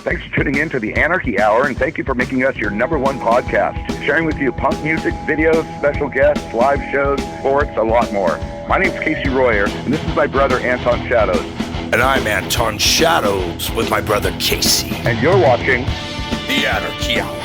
Thanks for tuning in to the Anarchy Hour, and thank you for making us your #1 podcast. Sharing with you punk music, videos, special guests, live shows, sports, a lot more. My name's Casey Royer, and this is my brother Anton Shadows. And I'm Anton Shadows with my brother Casey. And you're watching the Anarchy Hour.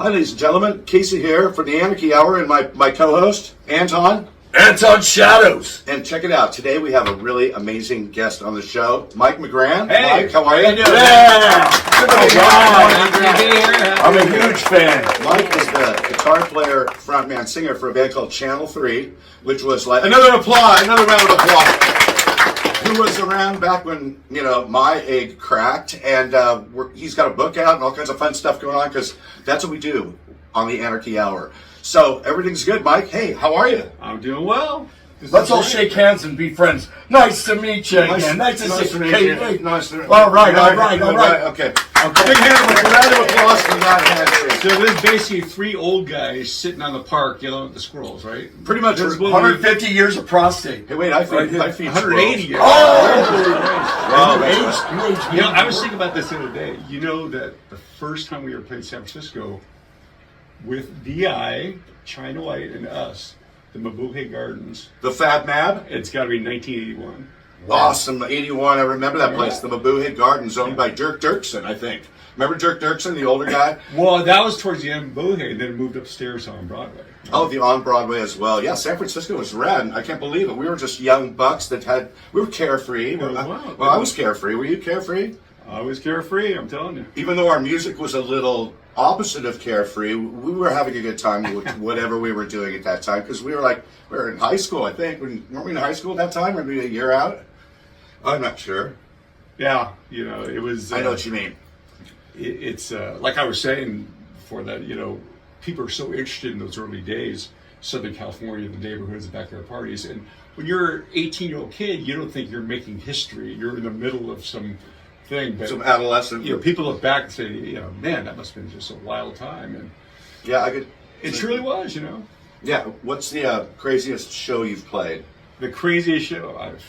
Hi, ladies and gentlemen. Casey here for the Anarchy Hour and my co-host, Anton. Anton Shadows. And check it out. Today we have a really amazing guest on the show, Mike Magrann. Hey. Mike, how are you? How you doing? Yeah. I'm a huge fan. Mike is the guitar player, frontman, singer for a band called Channel 3, which was like... Another round of applause. Who was around back when, my egg cracked, and he's got a book out and all kinds of fun stuff going on, because that's what we do on the Anarchy Hour. So, everything's good, Mike. Hey, how are you? I'm doing well. Let's all shake hands and be friends. Nice to meet you again. Nice to meet you. Nice to All right. Okay. Big round of applause for that handshake. So there's basically three old guys sitting on the park yelling at the squirrels, right? Pretty much. 150 years of prostate. Hey, wait, I feed 180 years. Wow, I was thinking about this the other day. You know that the first time we ever played San Francisco with DI, China White, and us, the Mabuhay Gardens. The Fab Mab? It's got to be 1981. Awesome, 81. I remember that place, the Mabuhay Gardens, owned by Dirk Dirksen, I think. Remember Dirk Dirksen, the older guy? Well, that was towards the end of Mabuhay, and then it moved upstairs on Broadway. Oh, the on Broadway as well. Yeah, San Francisco was rad. I can't believe it. We were just young bucks we were carefree. Wow. I was carefree. Were you carefree? I was carefree, I'm telling you. Even though our music was a little opposite of carefree, we were having a good time with whatever we were doing at that time, because we were in high school, I think. Weren't we in high school at that time? Or maybe a year out? I'm not sure. Yeah, it was... I know what you mean. It's like I was saying before that, people are so interested in those early days, Southern California, the neighborhoods, the backyard parties. And when you're an 18-year-old kid, you don't think you're making history. You're in the middle of some thing. But, some adolescent. People look back and say, man, that must have been just a wild time. And yeah, I could. It truly was, Yeah. What's the craziest show you've played? The craziest show I've...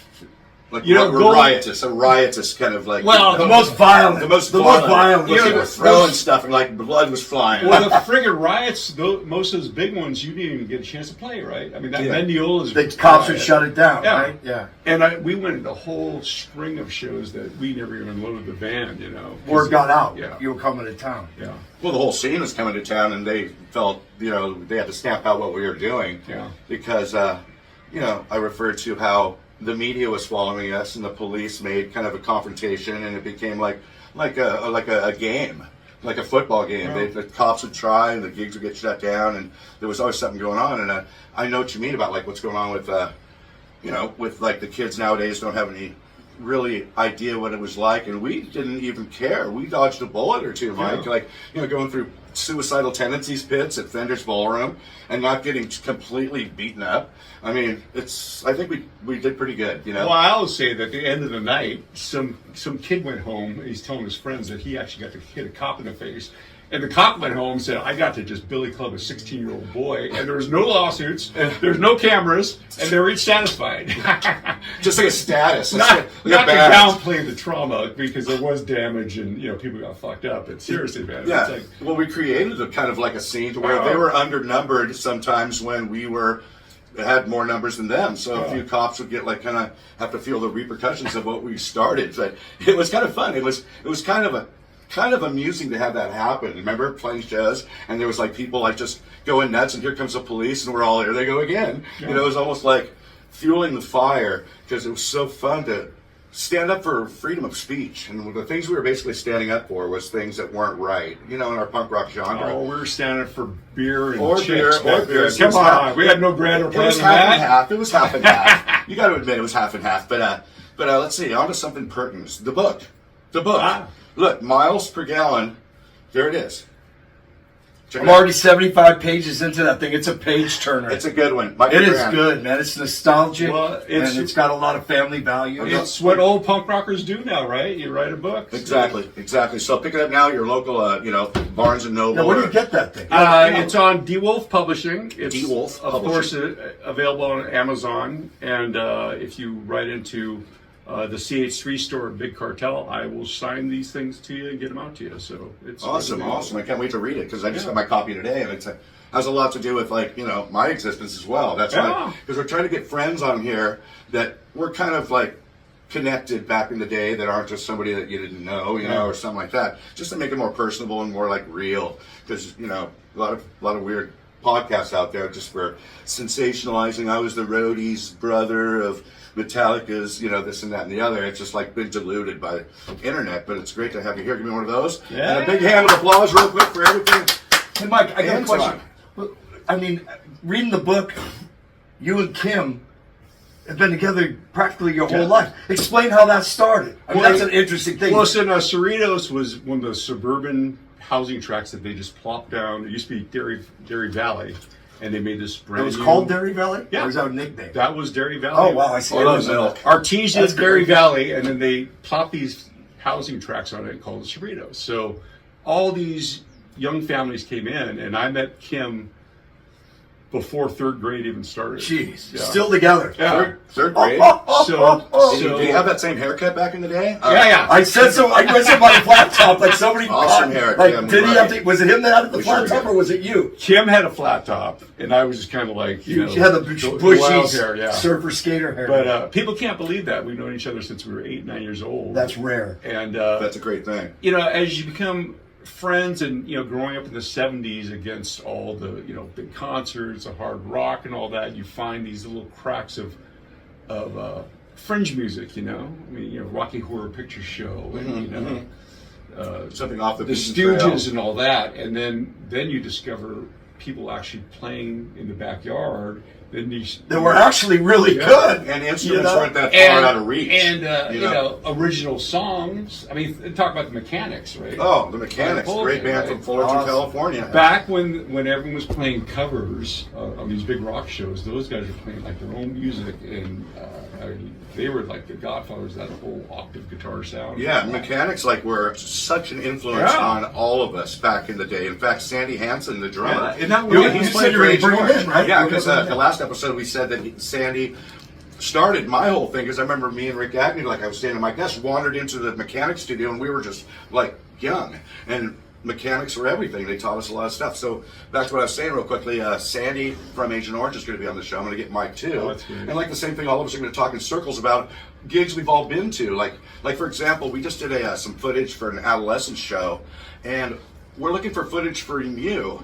riotous. A riotous kind of like... Well, The most violent. The most violent. You were throwing stuff and blood was flying. Well, the friggin' riots, most of those big ones, you didn't even get a chance to play, right? I mean, that Mendiola's... The cops would shut it down, yeah. right? Yeah. And we went a whole string of shows that we never even loaded the van, Word got out. Yeah. You were coming to town. Yeah. Well, the whole scene was coming to town, and they felt, they had to stamp out what we were doing. Yeah. Because, I referred to how the media was following us, and the police made kind of a confrontation, and it became like a game, like a football game. Yeah. The cops would try, and the gigs would get shut down, and there was always something going on. And I know what you mean about what's going on with, with the kids nowadays don't have any really idea what it was like, and we didn't even care. We dodged a bullet or two, Mike. Yeah. Going through suicidal tendencies pits at Fender's Ballroom and not getting completely beaten up. I mean, I think we did pretty good, Well, I always say that at the end of the night, some kid went home, and he's telling his friends that he actually got to hit a cop in the face. And the cop went home and said, I got to just billy club a 16-year-old boy, and there was no lawsuits, there's no cameras, and they were each satisfied. Just like a status. Not to downplay the trauma, because there was damage and people got fucked up. But seriously, man. Yeah. It's Well, we created a kind of like a scene to where they were undernumbered sometimes when we had more numbers than them. So a few cops would get kind of have to feel the repercussions of what we started. But it was kind of fun. It was kind of amusing to have that happen. Remember playing shows, and there was people just going nuts, and here comes the police, and we're all here they go again. Yeah. It was almost like fueling the fire, because it was so fun to stand up for freedom of speech. And the things we were basically standing up for was things that weren't right, in our punk rock genre. Oh, we were standing for beer and Or chicks. beer. Come on, we had no grander plan It was than half and that. half. It was half and half. You got to admit it was half and half. But let's see. On to something pertinent. The book. The book. Look, miles per gallon. There it is. I'm already 75 pages into that thing. It's a page turner. It's a good one. Mike It is Magrann. good, man. It's nostalgic, Well, and it's got a lot of family value. It's what old punk rockers do now, right? You write a book. Exactly. So pick it up now. Your local, Barnes and Noble. Now, where do you get that thing? It's on DeWolf Publishing. It's, DeWolf of course, available on Amazon. And if you write into the CH3 store at Big Cartel, I will sign these things to you and get them out to you. So it's awesome. I can't wait to read it because I just got my copy today, and it has a lot to do with my existence as well. That's why, because we're trying to get friends on here that we're kind of like connected back in the day that aren't just somebody that you didn't know, or something like that, just to make it more personable and more like real. Because a lot of weird podcasts out there just for sensationalizing. I was the roadie's brother of Metallica's, this and that and the other. It's just like been diluted by the internet, but it's great to have you here. Give me one of those. Yeah. And a big hand of applause real quick for everything. Hey, Mike, I got a Anton. question. I mean, reading the book, you and Kimm have been together practically your whole life. Explain how that started. I mean, that's an interesting thing. Well, so Cerritos was one of those suburban housing tracts that they just plopped down. It used to be Dairy Valley, and they made this brand It was new... called Dairy Valley? Yeah. Or was that a nickname? That was Dairy Valley. Oh, wow, I see. I love milk. Artesia's Dairy Valley, and then they plopped these housing tracts on it called Cerritos. So all these young families came in, and I met Kimm before third grade even started. Jeez. Yeah. Still together. Yeah. Third grade. Did you have that same haircut back in the day? Yeah. I said so. I said my flat top, like somebody. Awesome hair, Like, Kimm, did he have right. to? Was it him that had the We flat sure top, did. or was it you? Kimm had a flat top, and I was just kind of like, You had the bushy wild hair, yeah. surfer skater hair. But people can't believe that. We've known each other since we were 8, 9 years old. That's rare. And That's a great thing. as you become friends and growing up in the 70s against all the big concerts, the hard rock and all that, you find these little cracks of fringe music. I mean, Rocky Horror Picture Show and Something off the Stooges and all that, and then you discover people actually playing in the backyard. Then They were actually really good. And instruments weren't that far out of reach. And original songs. I mean, talk about the Mechanics, right? Oh, the Mechanics, great band from Fullerton, Awesome. California. Back when everyone was playing covers on these big rock shows, those guys were playing like their own music, and they were like the godfathers of that whole octave guitar sound. Yeah, Mechanics were such an influence on all of us back in the day. In fact, Sandy Hansen, the drummer, and that You said you were going to bring him in, right? Yeah, because the last episode we said that Sandy started my whole thing, because I remember me and Rick Agnew, I was standing at my desk, wandered into the Mechanics studio, and we were just young, and Mechanics were everything. They taught us a lot of stuff. So back to what I was saying real quickly, Sandy from Agent Orange is going to be on the show. I'm going to get Mike too. Oh, that's great. And the same thing, all of us are going to talk in circles about gigs we've all been to. Like for example, we just did some footage for an adolescent show, and we're looking for footage for you.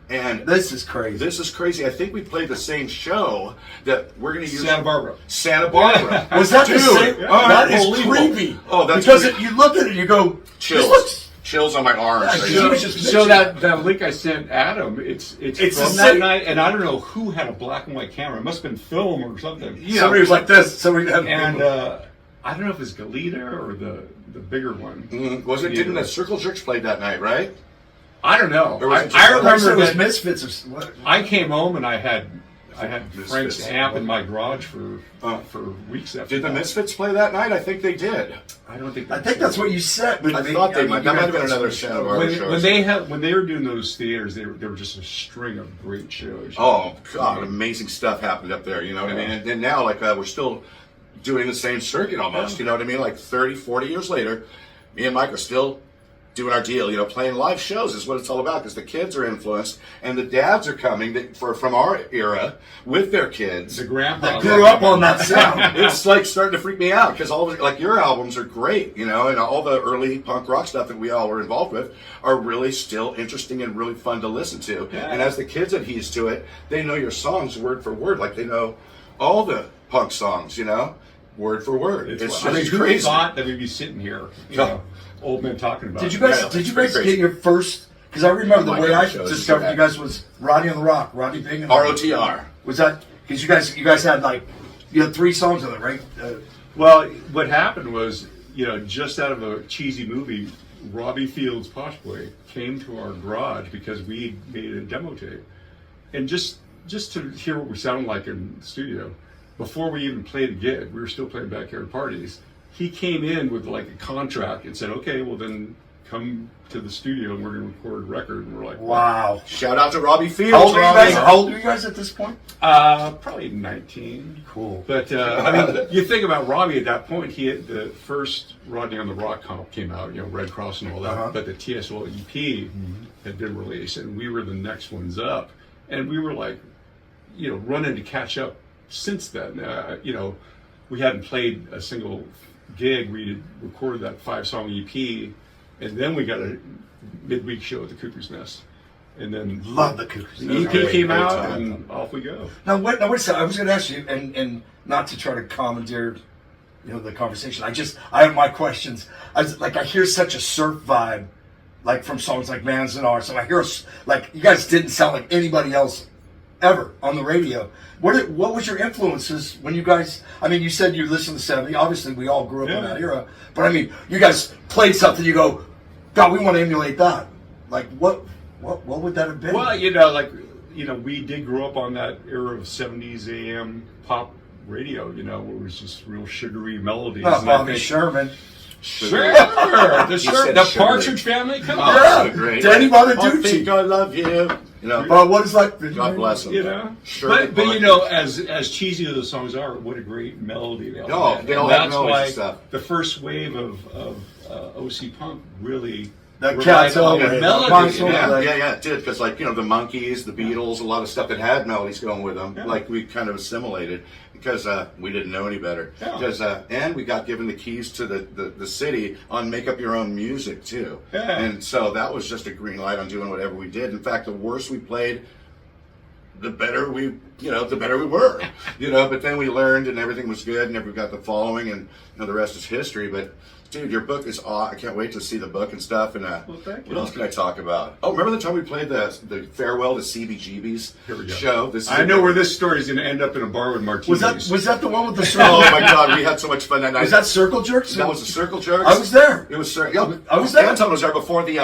And This is crazy. I think we played the same show that we're going to use. Santa Barbara. Santa Barbara. Was that the Dude, same? That is unbelievable. creepy. Oh, that's because creepy. you look at it, and you go, Chills. This looks. Chills on my arms. Yeah, right she now. was just So mentioning- that link I sent Adam, it's the from same- that night, and I don't know who had a black and white camera. It must have been film or something. Somebody was like this. Somebody had And I don't know if it's Galita or the bigger one. Was it? Didn't the Circle Jerks play that night, right? I don't know. Or was it just- I it remember was that Misfits or what? I came home and I had Frank's Misfits. amp in my garage for weeks after. Did the that. Misfits play that night? I think they did. I don't think. I think that's what you said. But I thought they might. That might have been another show. Santa Barbara show. when they were doing those theaters, they were just a string of great shows. Oh God, amazing stuff happened up there. You know what I mean? And now, we're still doing the same circuit almost. You know what I mean? 30, 40 years later, me and Mike are still doing our deal. Playing live shows is what it's all about, because the kids are influenced and the dads are coming from our era with their kids. The grandpa Grew up on that sound. It's starting to freak me out, because all of your albums are great, and all the early punk rock stuff that we all were involved with are really still interesting and really fun to listen to. Yeah. And as the kids adhere to it, they know your songs word for word, like they know all the punk songs, word for word. It's just who crazy. thought that we'd be sitting here, old men talking about Did you it? guys? Yeah, Did you it's guys crazy. get your first? Because I remember the Oh my way I gosh, discovered you guys was Rodney on the Rock, Rodney Bing. ROTR. Was that because you guys had you had 3 songs on it, right? Well, what happened was just out of a cheesy movie, Robbie Field's Posh Boy came to our garage because we made a demo tape. And just to hear what we sounded like in the studio, before we even played a gig, we were still playing backyard parties. He came in with like a contract and said, okay, well then come to the studio and we're going to record a record. And we're like, wow. Shout out to Robbie Fields. How old are you guys at this point? Probably 19. Cool. But I mean, you think about Robbie at that point. He had the first Rodney on the Rock comp came out, Red Cross and all that. But the T.S.O.L EP had been released, and we were the next ones up. And we were like, running to catch up since then. We hadn't played a single gig. We had recorded that 5-song EP, and then we got a midweek show at the Cooper's Nest. And then love the Cooper's Nest. The EP came out, and off we go. Now, wait a second. I was going to ask you, and not to try to commandeer, the conversation. I have my questions. I hear such a surf vibe, like from songs like Manzanar. So I hear you guys didn't sound like anybody else ever on the radio. What was your influences when you guys? I mean, you said you listened to '70s. Obviously, we all grew up in that era. But I mean, you guys played something. You go, God, we want to emulate that. Like what would that have been? Well, we did grow up on that era of '70s AM pop radio. Where it was just real sugary melodies. Bobby Sherman. Sure, the Partridge Family. Come on, yeah, great. Danny Bonaducci. I love you. What is like? God bless him. Sure. But as cheesy as the songs are, what a great melody they all had. They all have melody stuff. The first wave of OC punk really. That Cat's melody. Yeah, it did, because the Monkees, the Beatles, a lot of stuff that had melodies going with them, we kind of assimilated because we didn't know any better. Because and we got given the keys to the city on make up your own music too, and so that was just a green light on doing whatever we did. In fact, the worse we played, the better we were, But then we learned, and everything was good, and we got the following, and the rest is history. But dude, your book is awesome. I can't wait to see the book and stuff. And what else can I talk about? Oh, remember the time we played the farewell to CBGB's show? I know where this story is going to end up in a bar with martinis. Was that the one with the circle? Oh my God, we had so much fun that night. Was that Circle Jerks? That was the Circle Jerks. I was there. It was I was there. Anton was there before the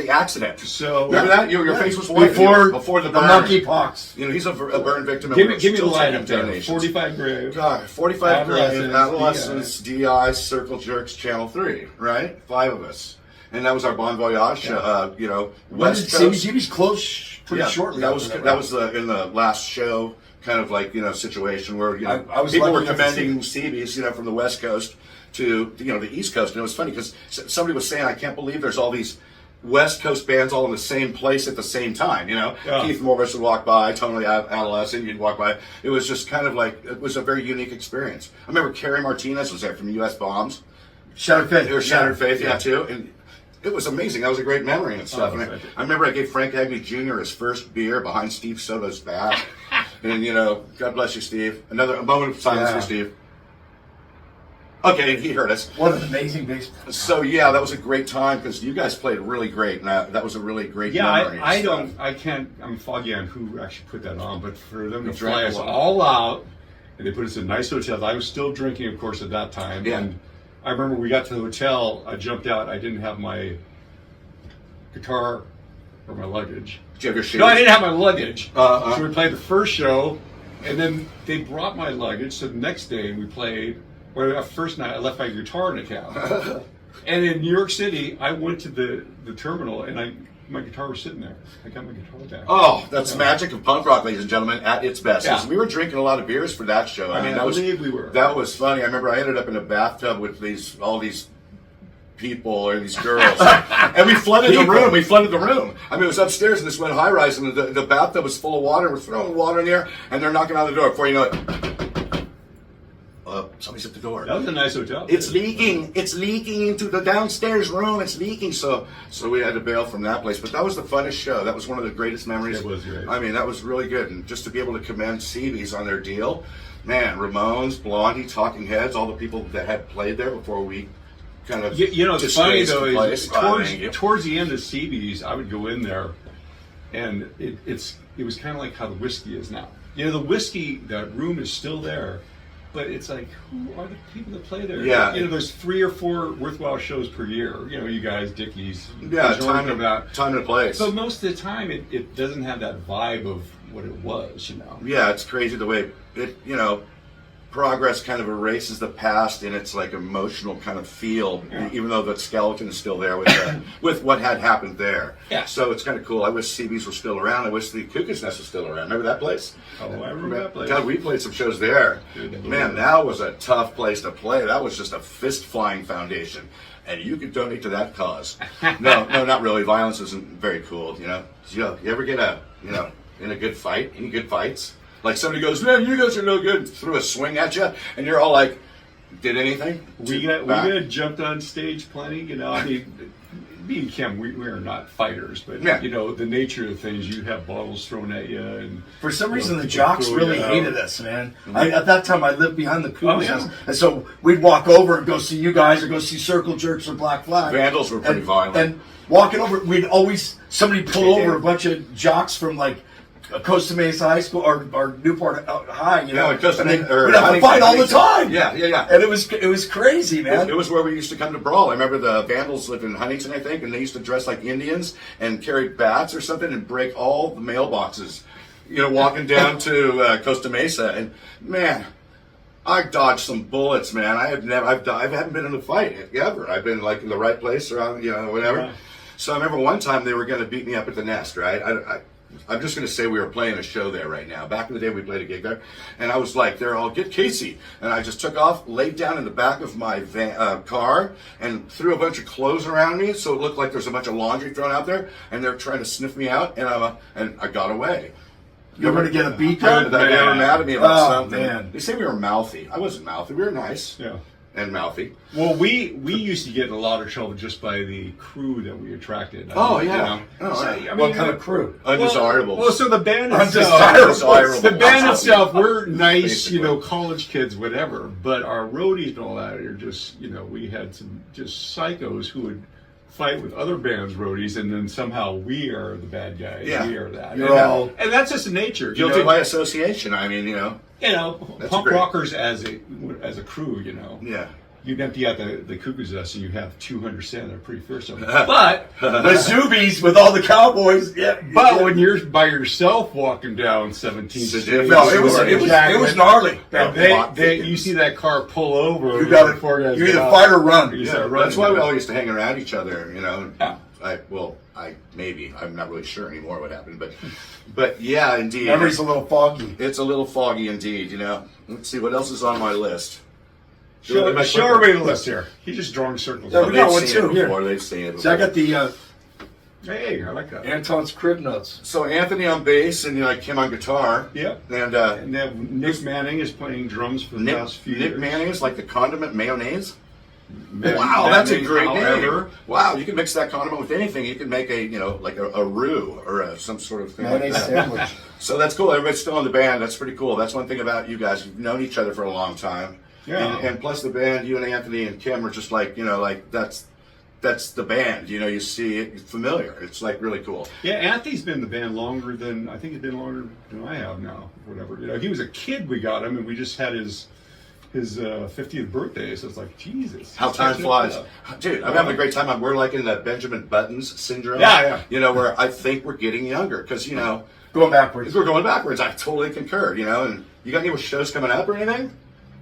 accident. So remember that? Your face was white before the monkeypox. He's a burn victim. Give me the lineup there. 45 Grave. God, 45 Grave, Adolescents, DI, Circle Jerks, Channel 3, right? 5 of us, and that was our Bon Voyage. West Coast. CBGB's closed pretty shortly. That was in the last show, kind of situation where I was people were commending CB's, from the West Coast to the East Coast, and it was funny because somebody was saying, I can't believe there's all these West Coast bands all in the same place at the same time. Keith Morris would walk by, Totally Adolescent, you'd walk by. It was just kind of it was a very unique experience. I remember Carrie Martinez was there from U.S. Bombs. Shattered Faith. They were Shattered Faith, too. And it was amazing. That was a great memory and stuff. And I remember I gave Frank Agnew Jr. his first beer behind Steve Soto's back. And, God bless you, Steve. A moment of silence for Steve. Okay, he heard us. What an amazing bass. So, that was a great time because you guys played really great. And that was a really great memory. I'm foggy on who actually put that on, but for them to fly us all out, and they put us in nice hotels. I was still drinking, of course, at that time. Yeah. And I remember we got to the hotel, I jumped out, I didn't have my guitar or my luggage. Did you have your shoes? No, I didn't have my luggage. So we played the first show, and then they brought my luggage, so the next day we played, the first night I left my guitar in a cab. And in New York City, I went to the terminal, and my guitar was sitting there. I got my guitar back. Oh, that's magic of punk rock, ladies and gentlemen, at its best. Yeah. We were drinking a lot of beers for that show. I believe we were. That was funny. I remember I ended up in a bathtub with all these people or these girls, and we flooded the room. I mean, it was upstairs in this one high rise, and the bathtub was full of water. We're throwing water in there, and they're knocking on the door. Before you know it, somebody's at the door. That was a nice hotel. It's leaking. It's leaking into the downstairs room. It's leaking. So we had to bail from that place. But that was the funnest show. That was one of the greatest memories. It was great. I mean, that was really good. And just to be able to commend CB's on their deal, man, Ramones, Blondie, Talking Heads, all the people that had played there before we kind of it's funny though is towards the end of CB's, I would go in there, and it was kind of like how the whiskey is now. The whiskey, that room is still there. But it's like, who are the people that play there? Yeah. You know, there's 3 or 4 worthwhile shows per year. You know, you guys, Dickies. Yeah, Jordan, about. time and place. But most of the time, it doesn't have that vibe of what it was, you know. Yeah, it's crazy the way progress kind of erases the past in its like emotional kind of feel, even though the skeleton is still there with what had happened there. Yeah. So it's kind of cool. I wish CBs were still around. I wish the Cuckoo's Nest was still around. Remember that place? Oh, I remember that place. God, we played some shows there. Man, that was a tough place to play. That was just a fist-flying foundation. And you could donate to that cause. No, not really. Violence isn't very cool, you know. You ever get in a good fight? Any good fights? Like somebody goes, man, you guys are no good, threw a swing at you, and you're all like, did anything? We got jumped on stage plenty, you know. I mean, me and Kimm, we are not fighters, but you know, the nature of things, you have bottles thrown at you, and for some reason the jocks really hated us, man. At that time, I lived behind the Cuckoo's Nest, and so we'd walk over and go see you guys, or go see Circle Jerks or Black Flag. Vandals were pretty violent. And walking over, we'd always somebody pull over a bunch of jocks from like Costa Mesa High School or Newport High, you know. Yeah, Costa and Mesa, we'd have to fight all the time. Yeah. And it was crazy, man. It was where we used to come to brawl. I remember the Vandals lived in Huntington, I think, and they used to dress like Indians and carry bats or something and break all the mailboxes, you know, walking down to Costa Mesa. And man, I dodged some bullets, man. I haven't been in a fight ever. I've been like in the right place around, you know, whatever. Yeah. So I remember one time they were going to beat me up at the Nest, right? I'm just going to say we were playing a show there right now. Back in the day, we played a gig there. And I was like, they're all, get Casey. And I just took off, laid down in the back of my car, and threw a bunch of clothes around me so it looked like there's a bunch of laundry thrown out there. And they're trying to sniff me out, and I got away. You were going to get a beat They down? were mad at me about something. Man. They say we were mouthy. I wasn't mouthy. We were nice. Yeah. And mouthy. Well, we used to get in a lot of trouble just by the crew that we attracted. Oh, you yeah. know. Oh, So, yeah. I mean, What kind of crew? Undesirables. Well, so the band Undesirables. itself, the band That's itself, what we- we're nice, basically. you know, college kids, whatever. But our roadies and all that are just, you know, we had some just psychos who would fight with other bands' roadies, and then somehow we are the bad guys. Yeah. We are that. You're all And that's just the nature. Guilty you know, by association. I mean, you know. You punk great. rockers as a crew, you know. Yeah. You'd empty out the Cuckoo's Nest and you have 200 standing there pretty fearsome. But the Zoobies with all the cowboys. Yeah. when you're by yourself walking down 17th Street, No, it was gnarly. and you see that car pull over. You got before to guys you get either out. fight or run. You Yeah, start running. that's why we all used to hang around each other, you know. Yeah. I'm not really sure anymore what happened, but yeah, indeed. Memory's a little foggy. It's a little foggy indeed, you know. Let's see what else is on my list. Show everybody the list here. He's just drawing circles. Yeah, we got one They've too. seen it Here. before. They've seen it before. So I got the Hey, I like that. Anton's crib notes. So Anthony on bass and Kimm on guitar. Yep. And And then Nick Manning is playing drums for the past few Nick years. Manning is like the condiment mayonnaise. Man- Wow, that's a Manning, great however, name. Wow, you can mix that condiment with anything. You can make a roux or some sort of thing like Mayonnaise that. sandwich. So that's cool. Everybody's still in the band. That's pretty cool. That's one thing about you guys. You've known each other for a long time. Yeah. And plus the band, you and Anthony and Kimm are just like, that's the band. You know, you see it, it's familiar. It's like really cool. Yeah, Anthony's been in the band longer than I think he's been longer than I have now. Whatever, you know, he was a kid. We got him, and we just had his 50th birthday. So it's like Jesus, How time flies. Dude, I'm having a great time. We're like in that Benjamin Buttons syndrome. Yeah. You know, where I think we're getting younger because, you know, Going backwards. we're going backwards. I totally concur, you know. And you got any shows coming up or anything?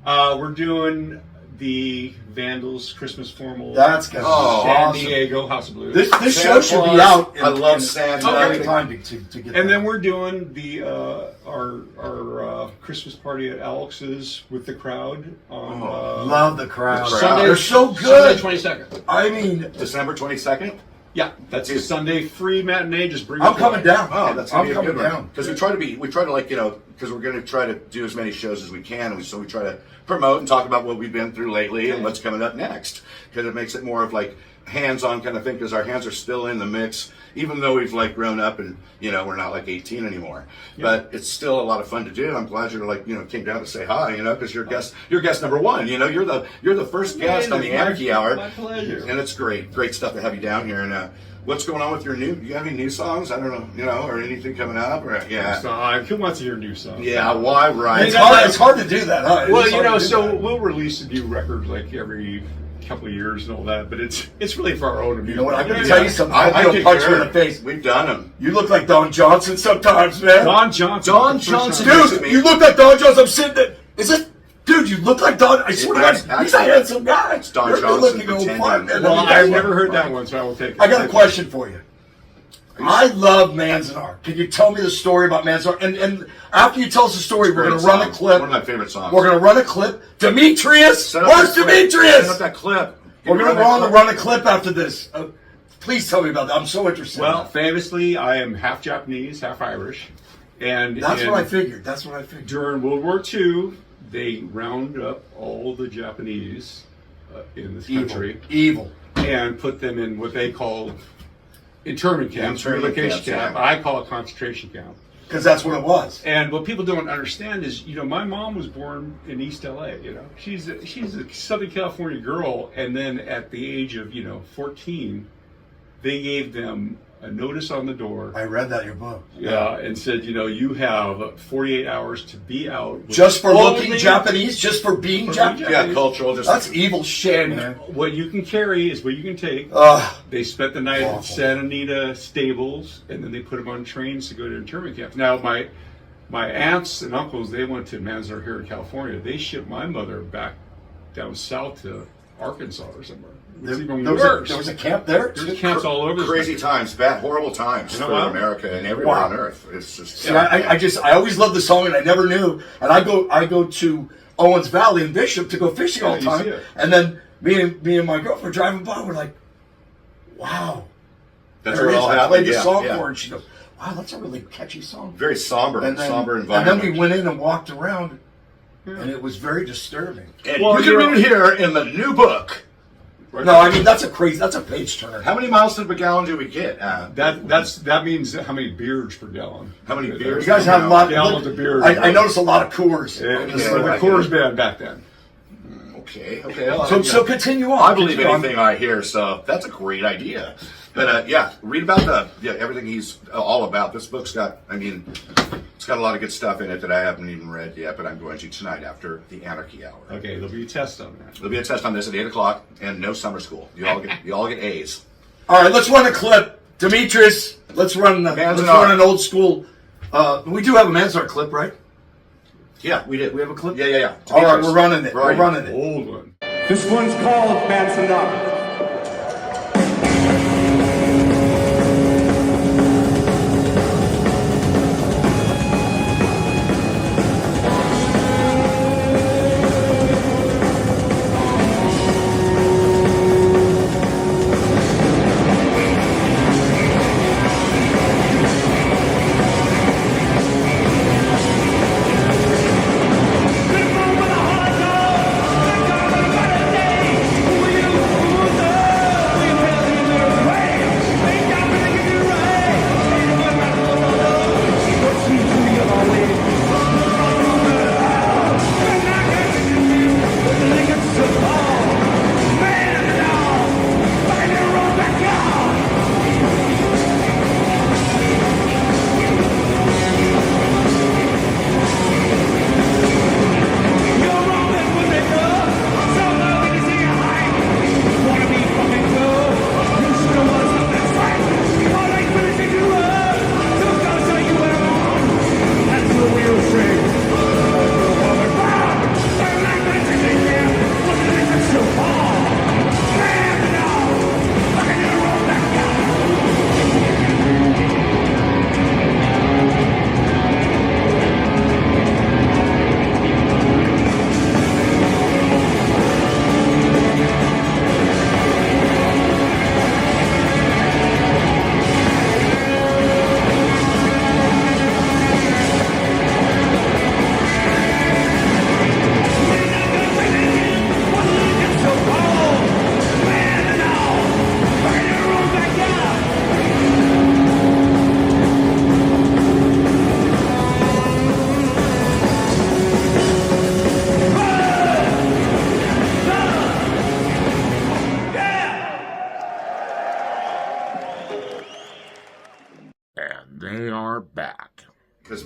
We're doing the Vandals Christmas formal. That's good. San Awesome. Diego House of Blues. This Santa show should be Claus. out. I love Santa. Every time to get. And that. then we're doing the our Christmas party at Alex's with the crowd on love the crowd. Sunday- They're so good. Sunday 22nd. I mean, December 22nd? Yeah, that's a Sunday free matinee. Just bring. I'm your coming flag. down. Oh, that's I'm gonna be a coming good one. down. Because we try to like, you know, because we're going to try to do as many shows as we can, and so we try to promote and talk about what we've been through lately and what's coming up next. Because it makes it more of like hands-on kind of thing because our hands are still in the mix, even though we've like grown up and we're not like 18 anymore. Yeah. But it's still a lot of fun to do. I'm glad you're like came down to say hi, because you're guest number one. You're the first guest on the Anarchy Hour. My pleasure. And it's great stuff to have you down here. And what's going on with your do you have any new songs? I don't know, or anything coming up? Or, yeah. Who wants to hear new songs? Yeah, why, right? It's hard to do that, huh? Well, we'll release a new record like every couple of years and all that, but it's really for our own amusement. You know what? I'm going to tell you something. I'm going to punch you in the face. We've done them. You look like Don Johnson sometimes, man. Don Johnson. Dude, you look like Don Johnson. I'm sitting there. Is it? Dude, you look like Don. I swear to God, he's a handsome guy. It's Don Johnson. Well, I've never heard that one, so I will take it. I got a question for you. I love Manzanar. Can you tell me the story about Manzanar? And after you tell us the story, we're going to run a clip. One of my favorite songs. We're going to run a clip. Demetrius! Where's Demetrius? Set up that clip. We're going to run a clip after this. Please tell me about that. I'm so interested. Well, famously, I am half Japanese, half Irish. And That's what I figured. During World War II, they round up all the Japanese in this country. Evil. And put them in what they called internment camps, relocation camp. I call it concentration camp. Because that's what it was. And what people don't understand is, my mom was born in East LA. She's a Southern California girl, and then at the age of 14, they gave them a notice on the door. I read that in your book. Yeah, and said, you have 48 hours to be out. Just for looking Japanese? Just for being Japanese? Yeah, cultural. That's evil shit, and man. What you can carry is what you can take. They spent the night at Santa Anita stables, and then they put them on trains to go to internment camps. Now, my aunts and uncles, they went to Manzanar here in California. They shipped my mother back down south to Arkansas or somewhere. There was a camp there? There's camps all over. Crazy times, horrible times for America and everywhere on Earth. It's just. See, I always loved the song, and I never knew. And I go to Owens Valley and Bishop to go fishing all the time. And then me and my girlfriend driving by, we're like, wow. That's where it all happened. I played the song for her, and she goes, wow, that's a really catchy song. Very somber environment. And then we went in and walked around, and it was very disturbing. And you can read it here in the new book. No, I mean that's a page turner. How many miles per gallon do we get? That means how many beers per gallon. How many beers? You guys have a lot gallons of beers. I noticed a lot of Coors. The Coors band back then. Okay. So continue on. I believe anything I hear, so that's a great idea. But read about everything he's all about. This book's got, it's got a lot of good stuff in it that I haven't even read yet, but I'm going to tonight after the Anarchy Hour. Okay, there'll be a test on that. There'll be a test on this at 8:00, and no summer school. You all get A's. All right, let's run a clip, Demetrius. Let's run an old school. We do have a Manzanar clip, right? Yeah, we did. We have a clip. Yeah. Demetrius. All right, we're running it. We're running it. Old one. This one's called Manzanar. Who you? because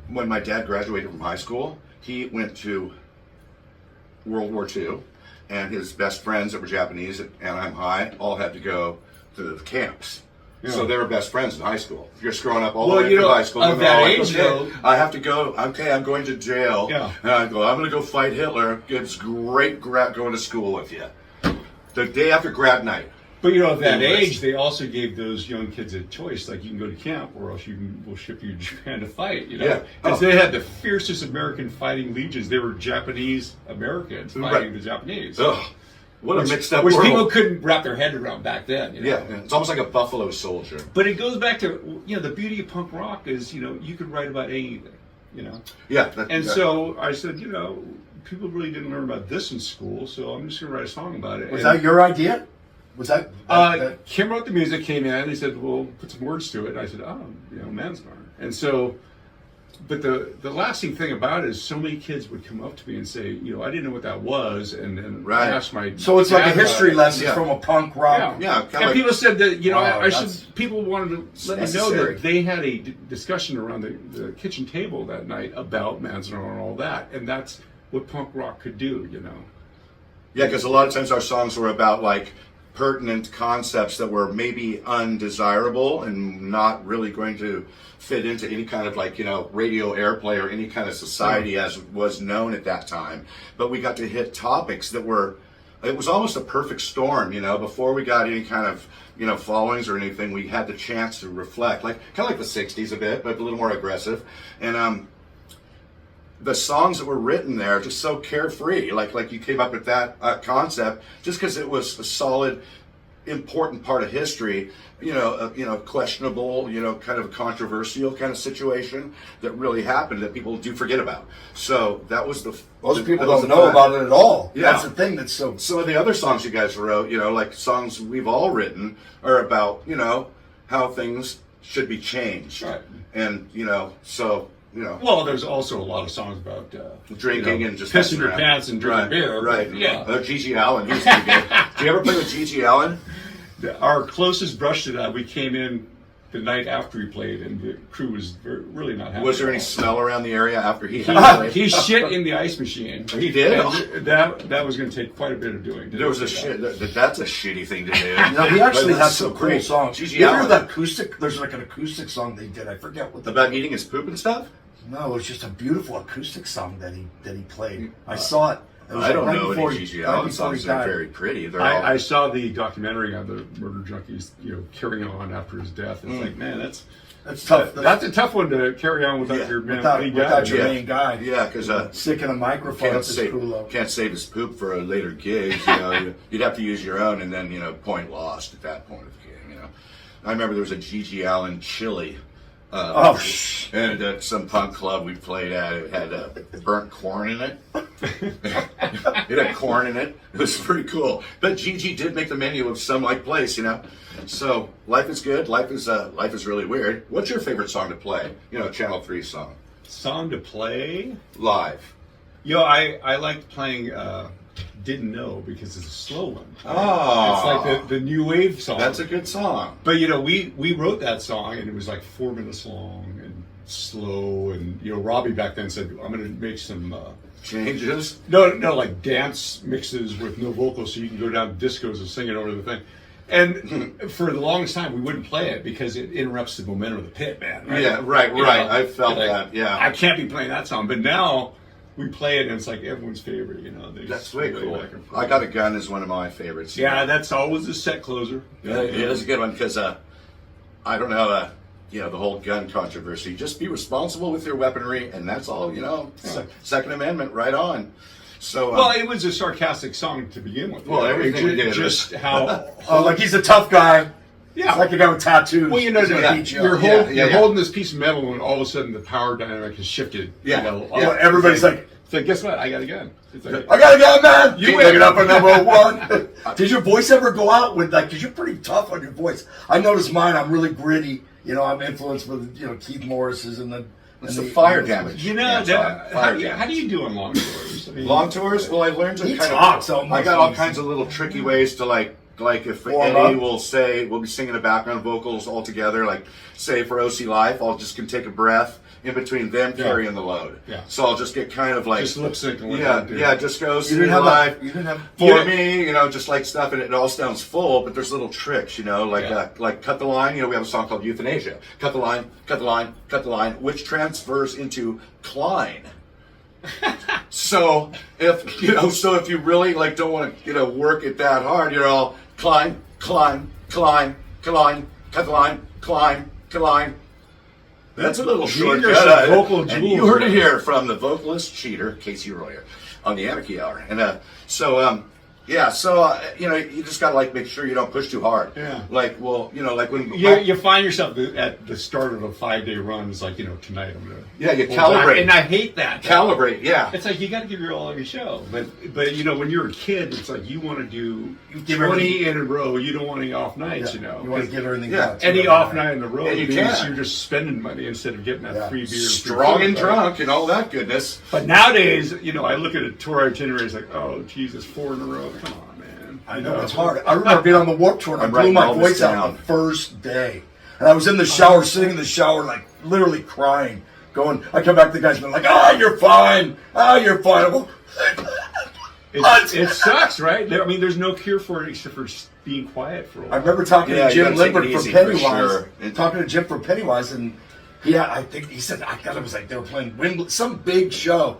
when my dad graduated from high school, he went to World War II, and his best friends that were Japanese at Anaheim High all had to go to the camps. Yeah. So they were best friends in high school. You're just growing up all Well, the way you through know, high school. of and they're that all like, age, okay, though- I have to go. Okay, I'm going to jail. Yeah. And I go, I'm going to go fight Hitler. It's great going to school with you. The day after grad night. But you know, at that Enlist. age, they also gave those young kids a choice. Like, you can go to camp, or else we'll ship you to Japan to fight. You know, Yeah. because they had the fiercest American fighting legions. They were Japanese Americans fighting Right. the Japanese. Ugh. What a mixed up which world. people couldn't wrap their head around back then. You know? Yeah, it's almost like a buffalo soldier. But it goes back to, you know, the beauty of punk rock is, you know, you could write about anything. You know. Yeah. And yeah. so I said, you know, people really didn't learn about this in school, so I'm just going to write a song about it. Was And, that your idea? Was that? Kimm wrote the music, came in, he said, well, put some words to it. And I said, oh, you know, Manzanar. And so, but the lasting thing about it is so many kids would come up to me and say, you know, I didn't know what that was. And then Right. I asked my So it's like a dad about history it. lesson Yeah. from a punk rock. Yeah, Yeah, kinda and like- people said that, you know, Wow, I that's- should. People wanted to let me know necessary. that they had a discussion around the kitchen table that night about Manzanar and all that, and that's what punk rock could do, you know. Yeah, because a lot of times our songs were about like pertinent concepts that were maybe undesirable and not really going to fit into any kind of like, you know, radio airplay or any kind of society as was known at that time. But we got to hit topics that were, it was almost a perfect storm, you know, before we got any kind of, you know, followings or anything, we had the chance to reflect, like kind of like the 60s a bit, but a little more aggressive. And the songs that were written there just so carefree, like you came up with that concept just because it was a solid, important part of history, you know, questionable, you know, kind of controversial kind of situation that really happened that people do forget about. So that was Most people that was don't the know fun. about it at all. Yeah. That's the thing that's so. Some of the other songs you guys wrote, you know, like songs we've all written, are about, you know, how things should be changed, Right. and you know, so. You know, Well, there's also a lot of songs about drinking you know, and just pissing messing your around. pants and drinking Right, beer. Right. Yeah. G.G. Allen used to be good. Did you ever play with G.G. Allen? Our closest brush to that, we came in the night after he played, and the crew was really not happy. Was there at any all. smell around the area after he had played? He shit in the ice machine. He did? And that was going to take quite a bit of doing. There was a shit. That's a shitty thing to do. You know, he actually But had that's some so cool great. songs. G.G. You ever hear Allen. that acoustic? There's like an acoustic song they did. I forget what the. About eating his poop and stuff? No, it was just a beautiful acoustic song that he played. I saw it. It was I don't right know before any he- G.G. right Allen before he songs that are died. very pretty. They're all. I saw the documentary on the murder junkies, you know, carrying on after his death. It's like, man, that's tough. That's a tough one to carry on without Yeah, your man. without lead without guy. your Yeah. main guy. Yeah, because Sticking a microphone up his culo. can't save his poop for a later gig. You know, you'd have to use your own, and then you know, point lost at that point of the game. You know, I remember there was a G.G. Allen chili. And at some punk club we played at, it had burnt corn in it. It had corn in it. It was pretty cool. But Gigi did make the menu of some like place, you know. So life is good. Life is really weird. What's your favorite song to play? You know, Channel 3 song Song to play. live. Yo, I liked playing Didn't Know because it's a slow one. Oh, It's like the new wave song. that's a good song. But you know, we wrote that song and it was like 4 minutes long and slow. And you know, Robbie back then said, "I'm going to make some Changes. no like dance mixes with no vocals, so you can go down to discos and sing it over the thing." And for the longest time, we wouldn't play it because it interrupts the momentum of the pit, man. Right? Yeah, right. You know, I felt like, that. Yeah, I can't be playing that song, but now we play it and it's like everyone's favorite. You know, they that's just way play cool. back and forth. I Got a Gun is one of my favorites. Yeah, that's always a set closer. Yeah, it is a good one because I don't know, you know, the whole gun controversy. Just be responsible with your weaponry, and that's all. You know, Second Amendment, right on. So, Well, it was a sarcastic song to begin with. Well, everything we did just how. Oh, like he's a tough guy. Yeah. It's like a guy with tattoos. Well, you know, He's gonna yeah, beat you you're, up. you're holding this piece of metal, and all of a sudden the power dynamic has shifted. Yeah. You know, Yeah. Well, everybody's like, so guess what? I got a gun. It's like, I gotta go, man. You You win. pick it up on number one. Did your voice ever go out with like? Because you're pretty tough on your voice. I noticed mine. I'm really gritty. You know, I'm influenced with Keith Morris's and the. it's the fire damage. you know, Yeah, fire damage. how do you do on long tours? I mean, Long tours? Well, I learned to He kind talks of. almost I got all easy. kinds of little tricky ways to like like if Warm Eddie up. will say, we'll be singing the background vocals all together, like say for OC Life, I'll just can take a breath in between them carrying the load. Yeah. So I'll just get kind of like Just lip syncing. just go You sing didn't have live you didn't have. for me, just like stuff, and it all sounds full, but there's little tricks, like cut the line. We have a song called Euthanasia. Cut the line, cut the line, cut the line, which transfers into Klein. So if you really like don't want to work it that hard, you're all Klein, Klein, Klein, Klein, cut the line, Klein, Klein. That's a little shortcut. Vocal And jewels, you heard it man. here from the vocalist cheater, Casey Royer, on the Anarchy Hour. And you just gotta like make sure you don't push too hard. Yeah. Like when You find yourself at the start of a 5-day run. It's like tonight I'm gonna. you hold back. calibrate. And I hate that. Calibrate, yeah. It's like you got to give your all every show, but when you're a kid, it's like you want to do give 20 everything- in a row. You don't want any off nights, You want to give everything. Yeah. back. Any off night in a row And you means can. you're just spending money instead of getting that free beer. Strong free and food, right? drunk and all that goodness. But nowadays, I look at a tour itinerary. It's like, oh Jesus, 4 in a row. Come on, man. I know it's hard. I remember being on the Warped Tour and I I'm blew writing my all this voice out down. the first day, and I was in the shower, sitting in the shower, like literally crying. I come back to the guys and they're like, you're fine. You're fine. I'm like, It sucks, right? There's no cure for it except for being quiet for a while. I remember talking Yeah, to you Jim gotta take it Limbert easy from for Pennywise. sure. Talking to Jim from Pennywise, and I think he said, I thought it was like they were playing Wembley, some big show,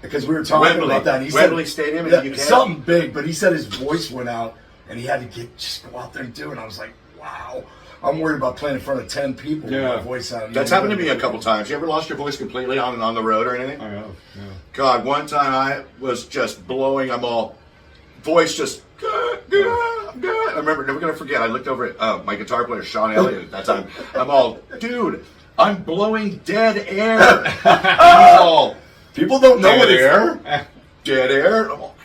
because we were talking Wembley. about that. And he Wembley said, Stadium in the UK? something big, but he said his voice went out, and he had to just go out there and do it. And I was like, wow. I'm worried about playing in front of 10 people with my voice out. That's happened to me a couple times. You ever lost your voice completely on the road or anything? I know. Yeah. God, one time I was just blowing. I'm all voice just. I remember, never gonna forget. I looked over at my guitar player Sean Elliott at that time. I'm all, dude, I'm blowing dead air. He's all, People don't know what dead it's air, dead air. I'm all,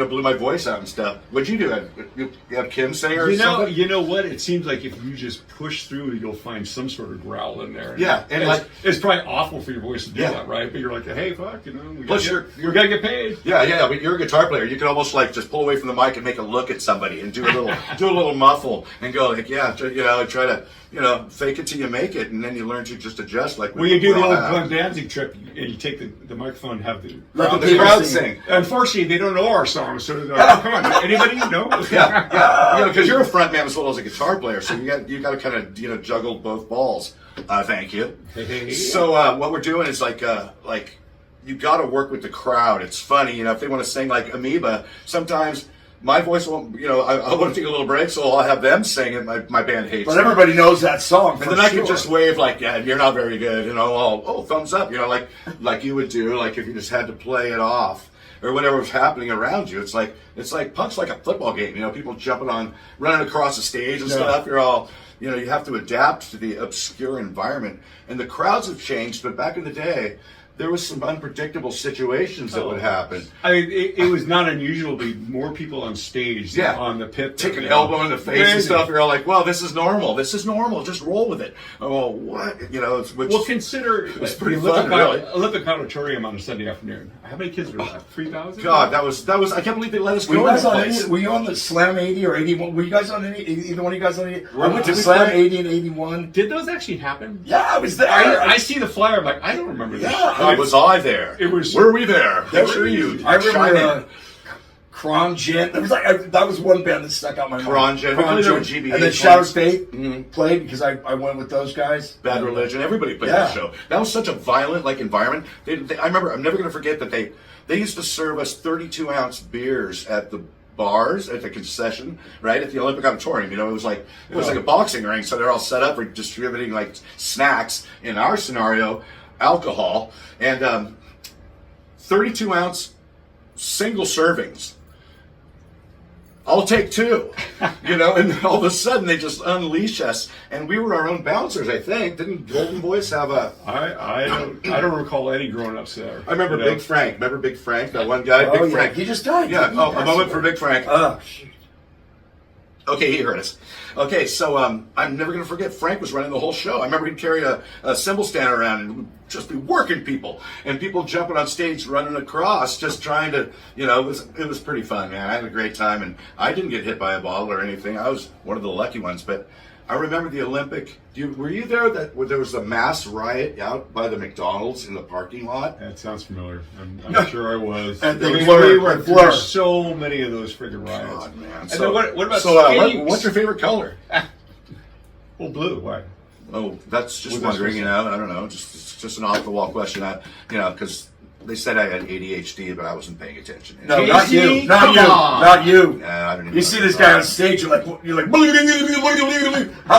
blew my voice out and stuff. What'd you do? You have Kimm sing or something? You know what? It seems like if you just push through, you'll find some sort of growl in there. Yeah, and it's probably awful for your voice to do Yeah. that, right? But you're like, hey, fuck, Plus you gotta get paid. Yeah, but you're a guitar player. You can almost like just pull away from the mic and make a look at somebody and do a little muffle and go like, try to fake it till you make it, and then you learn to just adjust. Like Well, you do the old Glenn Danzig trip, and you take the microphone and have the Let the crowd sing. Unfortunately, they don't know our songs, so they're like, come on, anybody know? Yeah, because you're a front man as well as a guitar player, so you got to kind of juggle both balls. Thank you. Hey. So what we're doing is like you got to work with the crowd. It's funny, if they want to sing like Amoeba, sometimes my voice won't. I want to take a little break, so I'll have them sing it. My band hates. But it. everybody knows that song. And then I can just wave like, yeah, you're not very good, thumbs up, like you would do, like if you just had to play it off or whatever was happening around you. It's like punk's like a football game, people running across the stage and stuff. You're all, you have to adapt to the obscure environment, and the crowds have changed. But back in the day, there was some unpredictable situations that would happen. It was not unusual to be more people on stage than on the pit. Take an elbow in the face and stuff. You're all like, well, this is normal. Just roll with it. Oh, what? Consider it's pretty fun, really. Olympic Auditorium on a Sunday afternoon. How many kids were there? 3,000? God, that was. I can't believe they let us go. Were you on the Slam 80 or 81? Were you guys on either one of you guys on 80? I went to Slam 80 and 81. Did those actually happen? Yeah, I was there. I see the flyer. I'm like, I don't remember this. Yeah. Was I there? Were we there? Were you? I remember Kron Gent. That was one band that stuck out my mind. Kron Gent. GBA. And then Shout of Faith played because I went with those guys. Bad Religion. Everybody played that show. That was such a violent environment. I remember. I'm never going to forget that they used to serve us 32-ounce beers at the bars at the concession, right at the Olympic Auditorium. It was like a boxing ring. So they're all set up for distributing like snacks. In our scenario, alcohol and 32-ounce single servings. I'll take 2, and all of a sudden they just unleash us, and we were our own bouncers. I think didn't Golden Voice have a? I don't recall any grown-ups there. I remember Big Frank. Remember Big Frank? That one guy, Big Frank. He just died. Yeah. A moment for Big Frank. Okay, he heard us. Okay, so I'm never going to forget, Frank was running the whole show. I remember he'd carry a cymbal stand around and would just be working people. And people jumping on stage, running across, just trying to, it was pretty fun, man. I had a great time, and I didn't get hit by a bottle or anything. I was one of the lucky ones, but I remember the Olympic. Were you there where there was a mass riot out by the McDonald's in the parking lot? That sounds familiar. I'm sure I was. And we Blur. went through so many of those friggin' riots. God, man. And So, then what about what's your favorite color? Well, blue. Why? Oh, that's just What's that wondering, supposed to I don't know. Just an off-the-wall question. Because they said I had ADHD, but I wasn't paying attention. No, not you. Not you. Not you. I don't even You know. see this guy on stage, you're like, how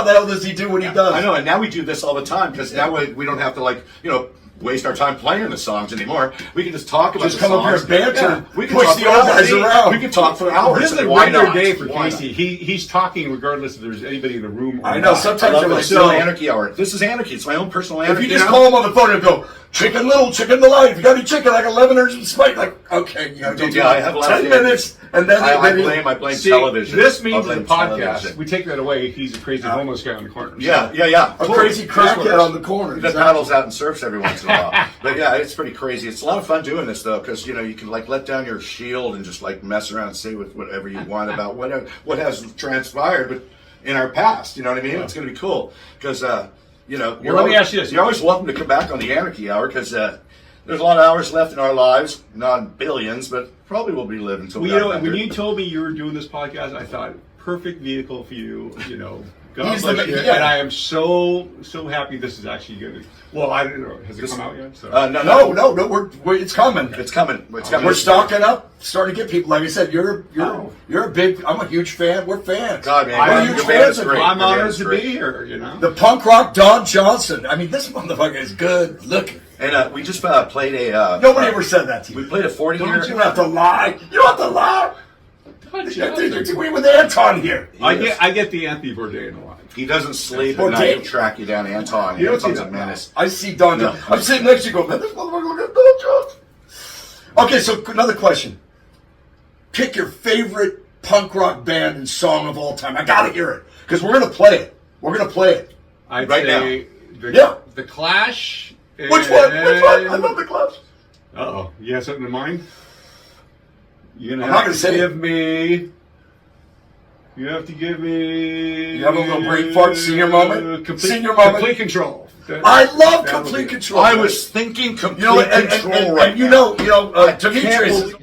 the hell does he do what he does? I know, and now we do this all the time because now we don't have to waste our time playing the songs anymore. We can just talk about Just the come up here songs. and banter, We can push talk the for old hours. guys around. We can talk for hours. This is a Why regular not? day for Why Casey. not? He's talking regardless if there's anybody in the room or I know, not. sometimes I love I'm it. like, It's still no. Anarchy Hour. This is Anarchy. It's my own personal Anarchy. If you just call him on the phone and go, Chicken Little, Chicken Delight, if you got any chicken, like 11 or some spice, like, okay, you know, Yeah, I have a lot of 10 minutes, and then I blame See, television. this I means the blame podcast. television. We take that away. He's a crazy homeless guy on the corner. Yeah. a crazy crackhead on the corner. That paddles out and surfs every once in a while. But yeah, it's pretty crazy. It's a lot of fun doing this though, because you can let down your shield and just mess around and say with whatever you want about what has transpired in our past. You know what I mean? Yeah. It's going to be cool because let me ask you this. You're always welcome to come back on the Anarchy Hour because there's a lot of hours left in our lives, not billions, but probably we'll be living until. Well, when you told me you were doing this podcast, I thought perfect vehicle for you. God He's bless the- you. yeah. And I am so happy this is actually good. Well, I don't know. Has it come out yet? So. No, it's coming. It's coming. It's coming. We're stocking up, starting to get people. Like I said, you're a big. I'm a huge fan. We're fans. God, man, We're I'm huge your band fans is of great. I'm Your band honored is to great. be here. the punk rock Don Johnson. I mean, this motherfucker is good looking. And we just played a. Nobody ever said that to you. We played a 40-year. Don't you have to lie? You don't have to lie. We with Anton here. I get the Anthony Bourdain a lot. He doesn't sleep at Bourdain. night. He'll track you down, Anton. You don't see Anton's a that. menace. I see Don. No. I'm sitting next to you. Go, man, this motherfucker look at Don Johnson. Okay, so another question. Pick your favorite punk rock band and song of all time. I gotta hear it because we're gonna play it. We're gonna play it. I'd Right say Yeah. the Clash. Which one? Which one? I love the Clash. Uh-oh. You have something in mind? You're I'm gonna not have gonna to say give me. You have to give me. You have a little brain fart senior moment? Senior moment? Complete control. I love That'll complete be- control. I was thinking complete You know, and control right you now. know, I can't Demetrius. believe-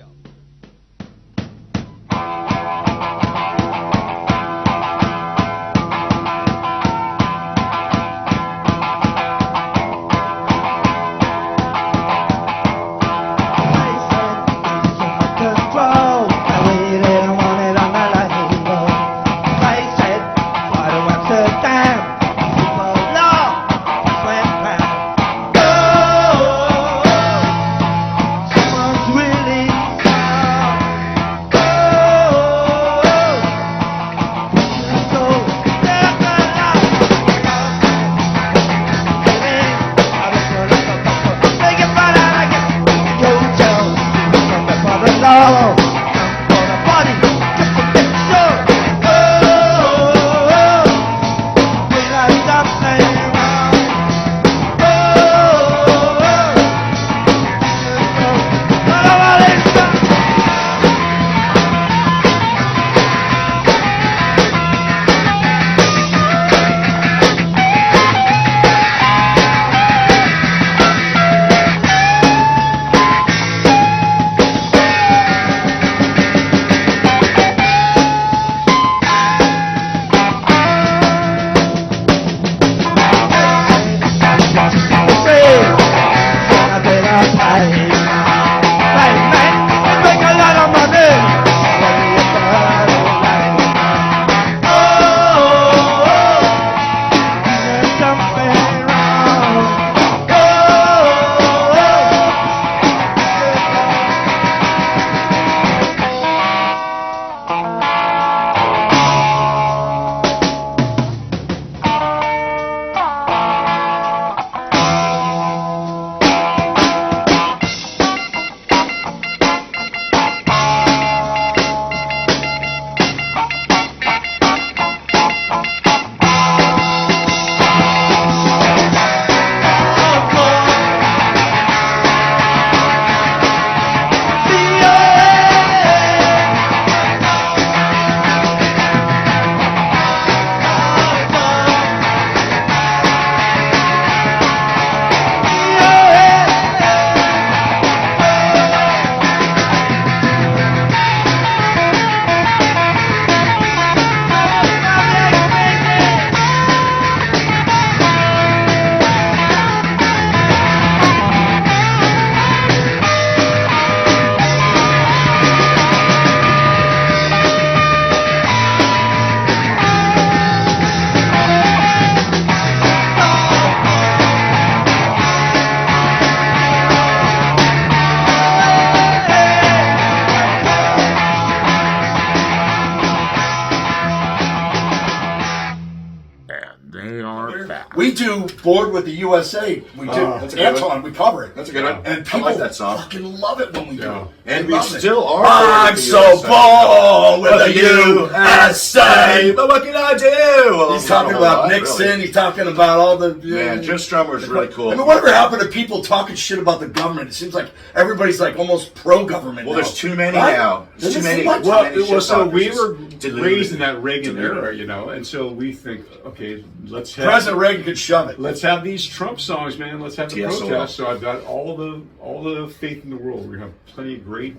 Board with the USA. We did that's a good Anton. one. We cover it. That's a good one. And I people like that song. fucking love it when we do it. And They we love it. still are. I'm so bored with the USA. But what can I do? Well, He's talking about Nixon. Really. He's talking about all the Man, Just Drummer is really cool. I mean, whatever happened to people talking shit about the government? It seems like everybody's like almost pro-government. Well, now. there's too many Right? now. There's Doesn't too seem many. like- Well, so shit we talkers were just deluded. raised in that Reagan era, you know, and so we think, okay, let's have President Reagan could shove it. let's have these Trump songs, man. Let's have the T.S.O.L. protests. So I've got all the faith in the world. We're gonna have plenty of great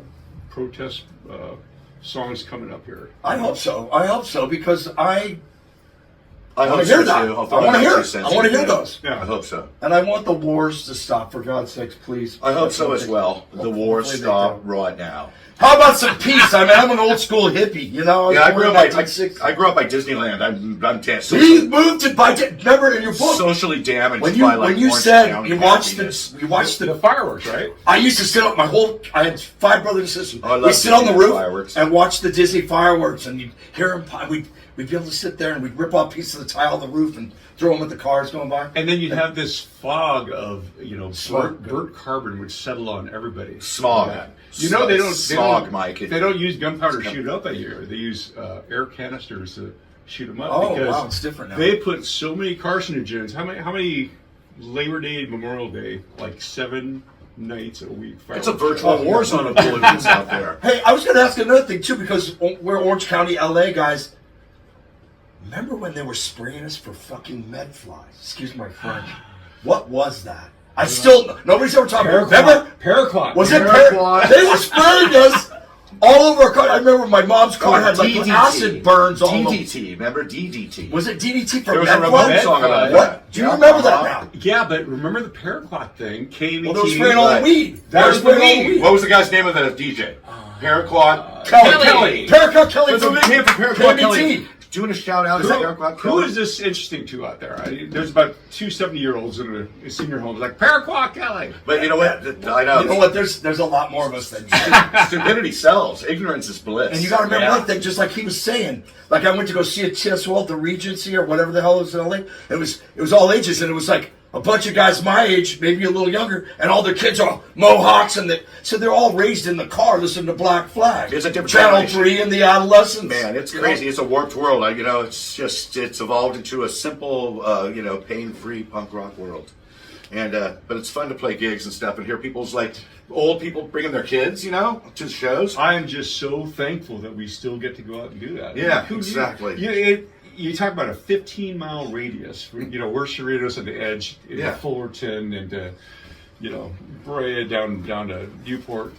protest songs coming up here. I hope so. I hope so because I I want hope to hear so that. too. I want to hear it. I want to hear those. Yeah. I hope so. And I want the wars to stop, for God's sakes, please. I hope so as well. The war Hopefully they stop do. right now. How about some peace? I mean, I'm an old school hippie, you know. Yeah, I grew up by 1960s. I grew up by Disneyland. I'm We moved to by. Remember in your book socially damaged when you by like when you Orange said County you watched happiness. The fireworks, right? I used to sit up my whole. I had 5 brothers and sisters. Oh, I love we sit on the Disney roof fireworks. and watch the Disney fireworks, and you'd hear them. We'd be able to sit there and we'd rip off pieces of the tile of the roof and throw them at the cars going by. And then you'd have this fog of Smoke. burnt carbon would settle on everybody. Smog. Yeah. You know they don't Smog, Mike. They don't use gunpowder to shoot up at you. They use air canisters to shoot them up. Oh, because wow, it's different now. They put so many carcinogens. How many Labor Day, Memorial Day, like 7 nights a week? It's a fireworks virtual shows. war zone of pollutants out there. Hey, I was going to ask another thing too because we're Orange County, LA guys. Remember when they were spraying us for fucking med flies? Excuse my French. What was that? I still nobody's ever talking about. Remember? Paraquat. Was it Paraquat. They were spraying us all over our car. I remember my mom's car had like DDT. acid burns all over. DDT. Remember DDT? Was it DDT for There was a med Ramones flies? song about What? that. Do you Yeah, remember that uh-huh. now? Yeah, but remember the paraquat thing? KVT. Well, they were spraying all the Right. weed. That They were was spraying the all the weed. weed. What was the guy's name of the DJ? Paraquat. Kelly. Paraquat Kelly What's from the name for Paraquat Kelly? KBT. Doing a shout out. Is that Paraquat Who Kelly? is this interesting to out there? There's about 2 70-year-olds in a senior home like Paraquat Kelly. But you know what? I know. You know what? There's a lot more of us than Stupidity sells. Ignorance is bliss. And you got to remember Yeah. one thing, just like he was saying. Like I went to go see a T.S.O.L. at the Regency or whatever the hell it was in LA. It was all ages, and it was like a bunch of guys my age, maybe a little younger, and all their kids are Mohawks, and so they're all raised in the car listening to Black Flag. It's a different Channel generation. 3 and the adolescents. Man, it's You crazy. know? It's a warped world. It's evolved into a simple, pain-free punk rock world. And but it's fun to play gigs and stuff and hear people's old people bringing their kids, to the shows. I am just so thankful that we still get to go out and do that. Yeah, Who- exactly. You talk about a 15-mile radius. We're Cerritos at the edge in Yeah. Fullerton and Brea down to Newport.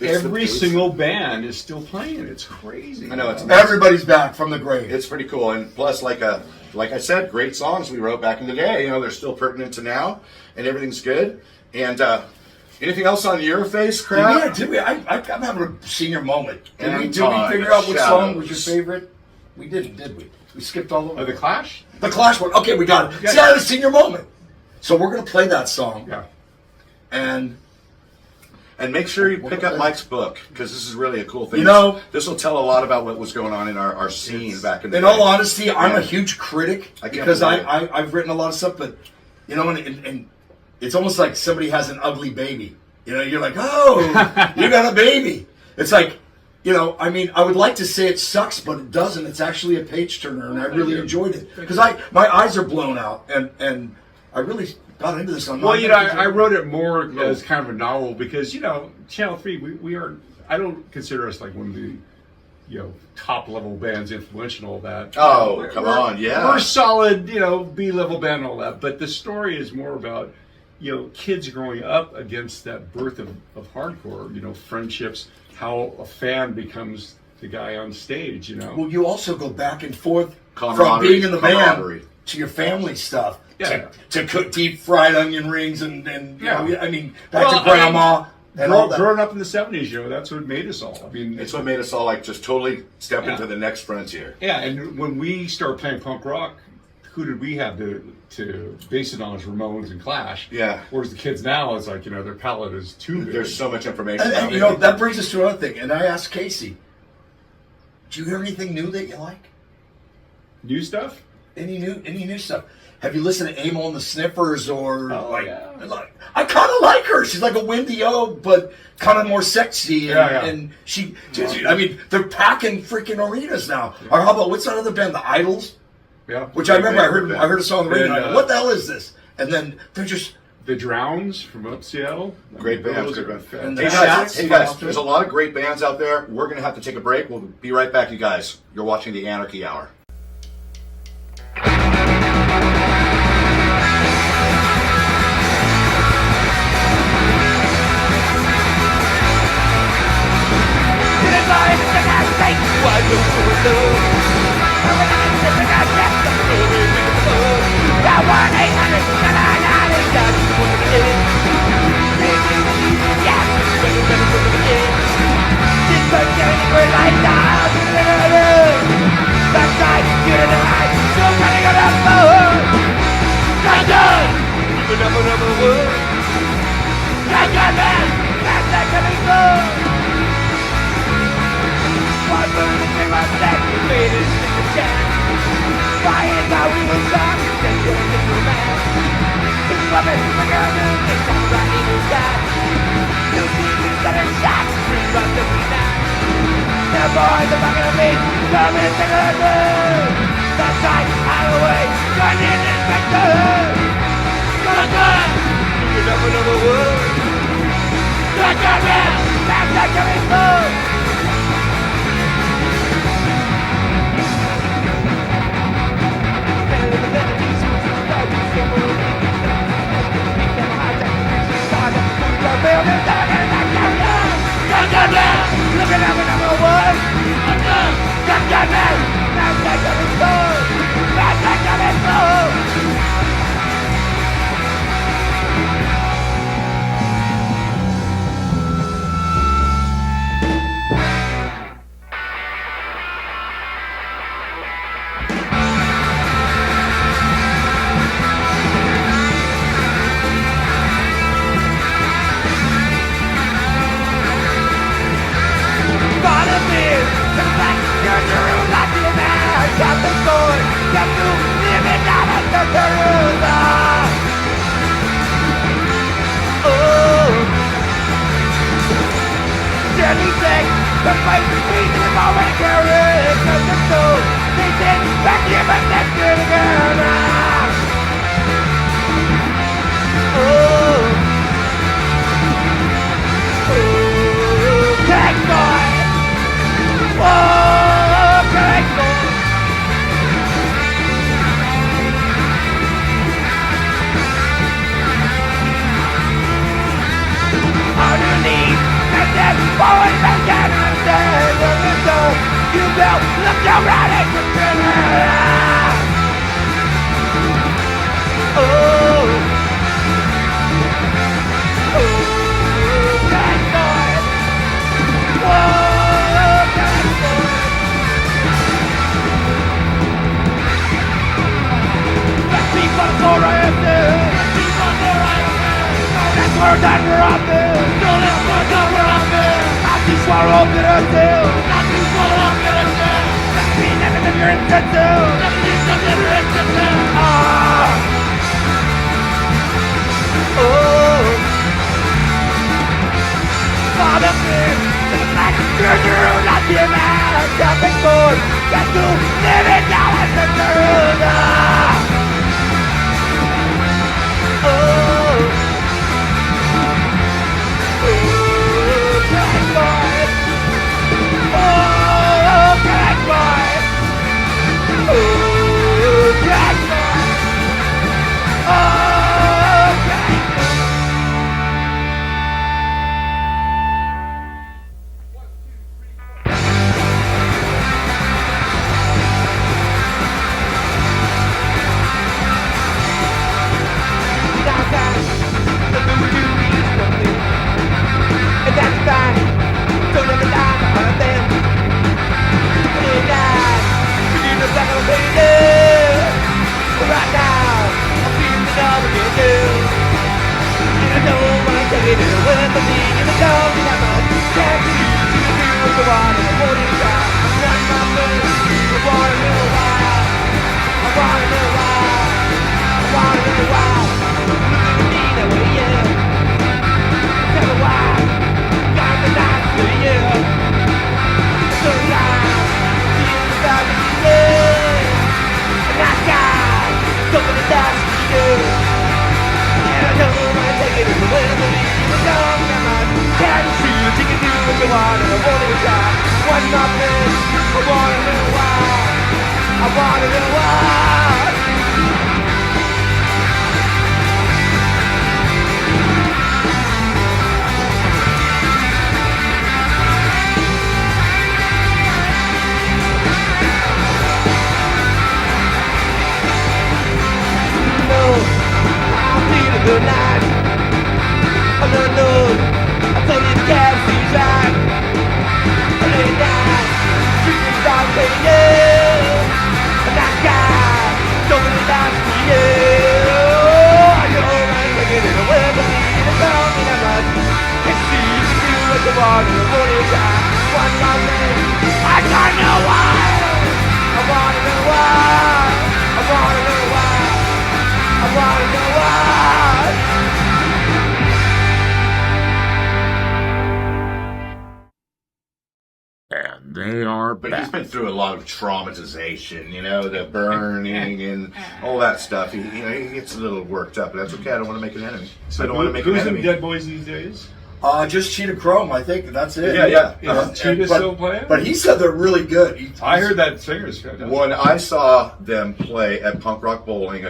It's Every the- single band is still playing. It's crazy. I know, it's amazing. Everybody's back from the grave. It's pretty cool, and plus, like I said, great songs we wrote back in the day. They're still pertinent to now, and everything's good. And anything else on your face, crap? Did we? I'm having a senior moment. Did we Anton, figure out which song was shadows. your favorite? We didn't, did we? We skipped all over. The Clash? The Clash one. Okay, we got it. Yeah. See, I had a senior moment. So we're going to play that song. Yeah. And And make sure you pick up Mike's book, because this is really a cool thing. This will tell a lot about what was going on in our scene back in the in day. all honesty, I'm a Yeah. huge critic I can't because believe it. I've written a lot of stuff, but and it's almost like somebody has an ugly baby. You're like, oh, you got a baby. It's like, I would like to say it sucks, but it doesn't. It's actually a page turner, and I really enjoyed it because my eyes are blown out, and I really got into this. Well, I wrote it more as kind of a novel because, Channel 3, we are, I don't consider us like one of the, top level bands, influential and all that. Oh, come on, yeah. We're solid, B-level band and all that. But the story is more about, kids growing up against that birth of hardcore, friendships, how a fan becomes the guy on stage, Well, you also go back and forth from Camaraderie. being in the band Camaraderie. to your family stuff. Yeah. To cook deep fried onion rings and Yeah. back to grandma and all that. Growing up in the 70s, that's what made us all. It's what made us all just totally step Yeah. into the next frontier. Yeah, and when we started playing punk rock, who did we have to base it on as Ramones and Clash? Yeah. Whereas the kids now, it's like, their palette is too big. There's so much information. And now. that brings us to another thing. And I asked Casey, "Do you hear anything new that you like?" New stuff? Any new stuff? Have you listened to Amel and the Sniffers or like I kind of like her. She's like a Wendy O, but kind of more sexy. And she, I mean, they're packing freaking arenas now. Or how about what's that other band, the Idols? Yeah. Which I remember I heard a song on the radio. And I go, what the hell is this? And then they're just the Drowns from up Seattle. Great bands. And Hey guys, there's a lot of great bands out there. We're going to have to take a break. We'll be right back, you guys. You're watching the Anarchy Hour. wanna know why. I wanna know why. Look at me that way, yeah. Tell me why. Got the knife to you. So long. See the back of the year. And I got something to ask you. And I don't wanna take it as a little bit. Can't you see you can do what you want and I wanna die. What's nothing? I wanna know why. I wanna know why. No, I'll be the good night. I don't know. I told you the gas is right. I lay down, drinking down to you. And that guy, don't really dance to you. I know I'm taking it away, but it's wrong in a mud. Can see you can do what you want in the morning time. One last thing, I don't know why. I wanna know why. I wanna know why. I wanna know why. And they are But back. he's been through a lot of traumatization, you know, the burning and all that stuff. He gets a little worked up, but that's okay. I don't want to make an enemy. So I don't want to make an who's in enemy. Dead Boys these days? Just Cheetah Chrome, I think, and that's it. Yeah. Is Cheetah still playing? But he said they're really good. I heard that singer's fantastic. When I saw them play at Punk Rock Bowling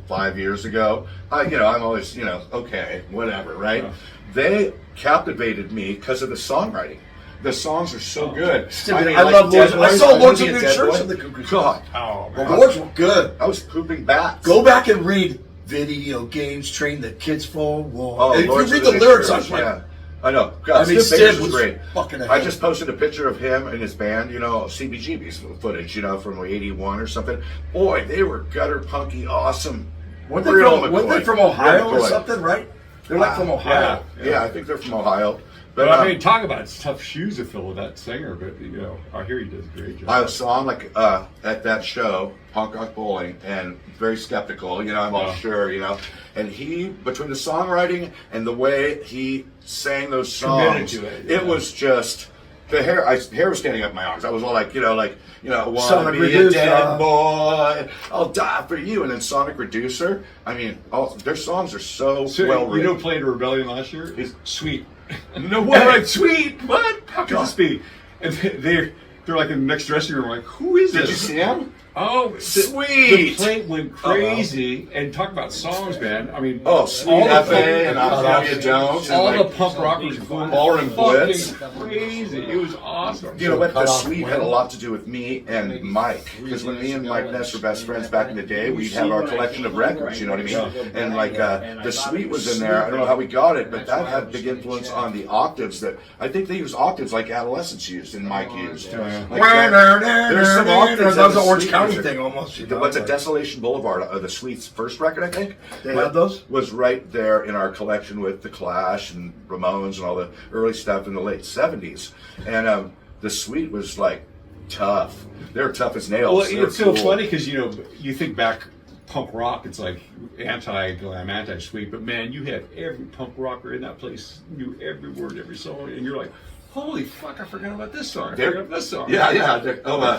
5 years ago, I'm always, okay, whatever, right? Yeah. They captivated me because of the songwriting. The songs are so good. I love Lords. I saw Lords of New Dead Church Boy. in the Cuckoo's God, Oh, The man. Lords were good. I was pooping bats. Go back and read Video Games Train the Kids for War. Oh, if Lords you of read the New lyrics, I Church, was like, yeah. I know. God, I mean, Sid Sid was was great. fucking I ahead. just posted a picture of him and his band, CBGB's footage, from 81 or something. Boy, they were gutter punky, awesome. weren't they Real from, weren't McCoy. they from Ohio Real or McCoy. something, right? They're like from Ohio. Yeah, I think they're from Ohio. But I mean, talk about it's tough shoes to fill with that singer. But I hear he does a great job. I saw him at that show, Punk Rock Bowling, and very skeptical. I'm all sure, And he, between the songwriting and the way he sang those Committed songs, to it, yeah. it was just the hair. Hair was standing up my arms. I was all like, wanna Sonic be a Reducer. dead boy, I'll die for you. And then Sonic Reducer. I mean, their songs are so well written. Played Rebellion last year? He's- Sweet. No way, like Sweet. What? How could this be? And they're like in the next dressing room. Like, who is this? Did you see him? Oh, Sweet. The plate went crazy, and talk about songs, man. I mean, Sweet all the F.A. punk- and I'll you don't. all and, the punk rockers were going Ballroom Blitz. fucking crazy. It was awesome. You know what? The Sweet had a lot to do with me and Mike. Because when me and Mike Ness were best friends back in the day, we'd have our collection of records, you know what I mean? And the Sweet was in there. I don't know how we got it, but that had big influence on the octaves that I think they use octaves like adolescents used and Mike used. There's some octaves. That was in an the Orange Sweet County music. thing almost. What's it? Desolation Boulevard, the Sweet's first record, I think. They had those? Was right there in our collection with the Clash and Ramones and all the early stuff in the late '70s. And the Sweet was like tough. They're tough as nails. Well, They're it's so cool. funny because you think back punk rock, it's like anti-glam, anti-sweet, but man, you had every punk rocker in that place knew every word, every song, and you're like, holy fuck, I forgot about this song. I forgot about this song. Yeah.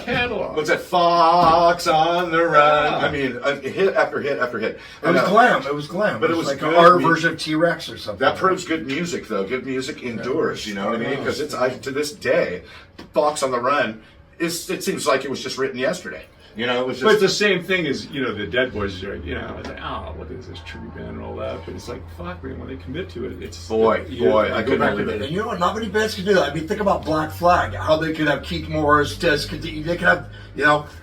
Catalog. What's that? Fox on the Run. Yeah. I mean, hit after hit after hit. It was glam. It was glam. But it it was like good. our version of T-Rex or something. That proves good music, though. Good music endures. You know what I mean? Because to this day, Fox on the Run it seems like it was just written yesterday. It was just. But it's the same thing as, the Dead Boys, it's like, oh, what is this tribute band and all that, but it's like, fuck, man, when they commit to it, it's... Boy, I go couldn't back believe to it. And you know what? Not many bands can do that. I mean, think about Black Flag. How they could have Keith Morris, Des. They could have,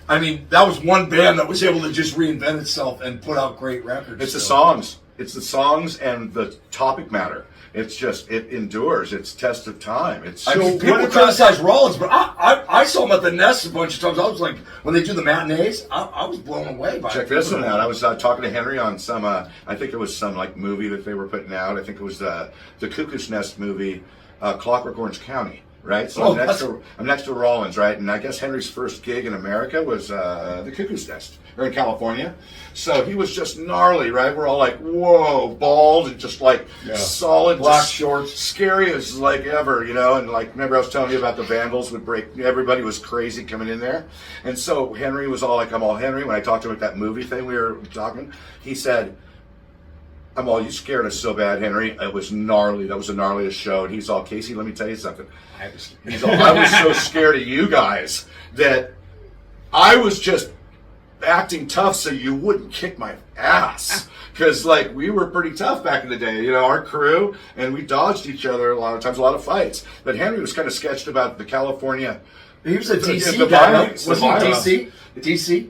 I mean, that was one band that was able to just reinvent itself and put out great records. It's the songs. It's the songs and the topic matter. It's just, it endures. It's test of time. It's I mean, people criticize Rollins, but I saw them at the Nest a bunch of times. I was like, when they do the matinees, I was blown away by it. Check this one out. I was talking to Henry on some, I think it was some movie that they were putting out. I think it was the Cuckoo's Nest movie, Clockwork Orange County. right? So I'm next to Rollins, right? And I guess Henry's first gig in America was the Cuckoo's Nest, or in California. So he was just gnarly, right? We're all like, whoa, bald and just like solid black shorts, scary as like ever, you know. And like, remember I was telling you about the Vandals would break. Everybody was crazy coming in there, and so Henry was all like, I'm all Henry. When I talked to him at that movie thing we were talking, he said, I'm all, you scared us so bad, Henry. It was gnarly. That was the gnarliest show. And he's all, Casey, let me tell you something. He's all, I was so scared of you guys that I was just acting tough so you wouldn't kick my ass. Because, like, we were pretty tough back in the day, you know, our crew, and we dodged each other a lot of times, a lot of fights. But Henry was kind of sketched about the California. He was a DC guy, right? Was he DC? DC?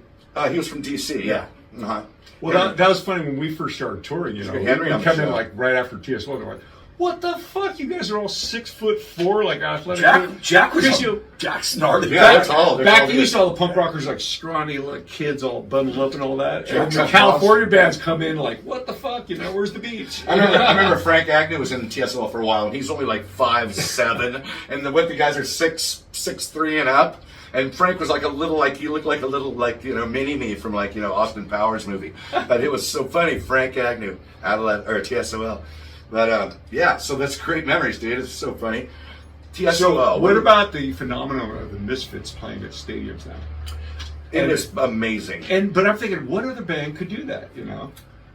He was from DC, yeah. Uh-huh. Well, that was funny when we first started touring, you know. Henry we come in like right after T.S.O.L. They're like, what the fuck? You guys are all 6'4", like athletic. Jack's gnarly. Yeah, that's all. Back then, you saw the punk rockers like scrawny, like kids all bundled up and all that. And the California bands come in like, what the fuck? You know, where's the beach? I remember Frank Agnew was in T.S.O.L. for a while, and he's only like 5'7", and the guys are 6'3" and up. And Frank was like a little, like, he looked like a little, like, you know, mini-me from, like, you know, Austin Powers movie. But it was so funny, Frank Agnew, or T.S.O.L. But, yeah, so that's great memories, dude. It's so funny. T.S.O.L. So what about the phenomenon of the Misfits playing at stadiums now? It is amazing. But I'm thinking, what other band could do that, you know?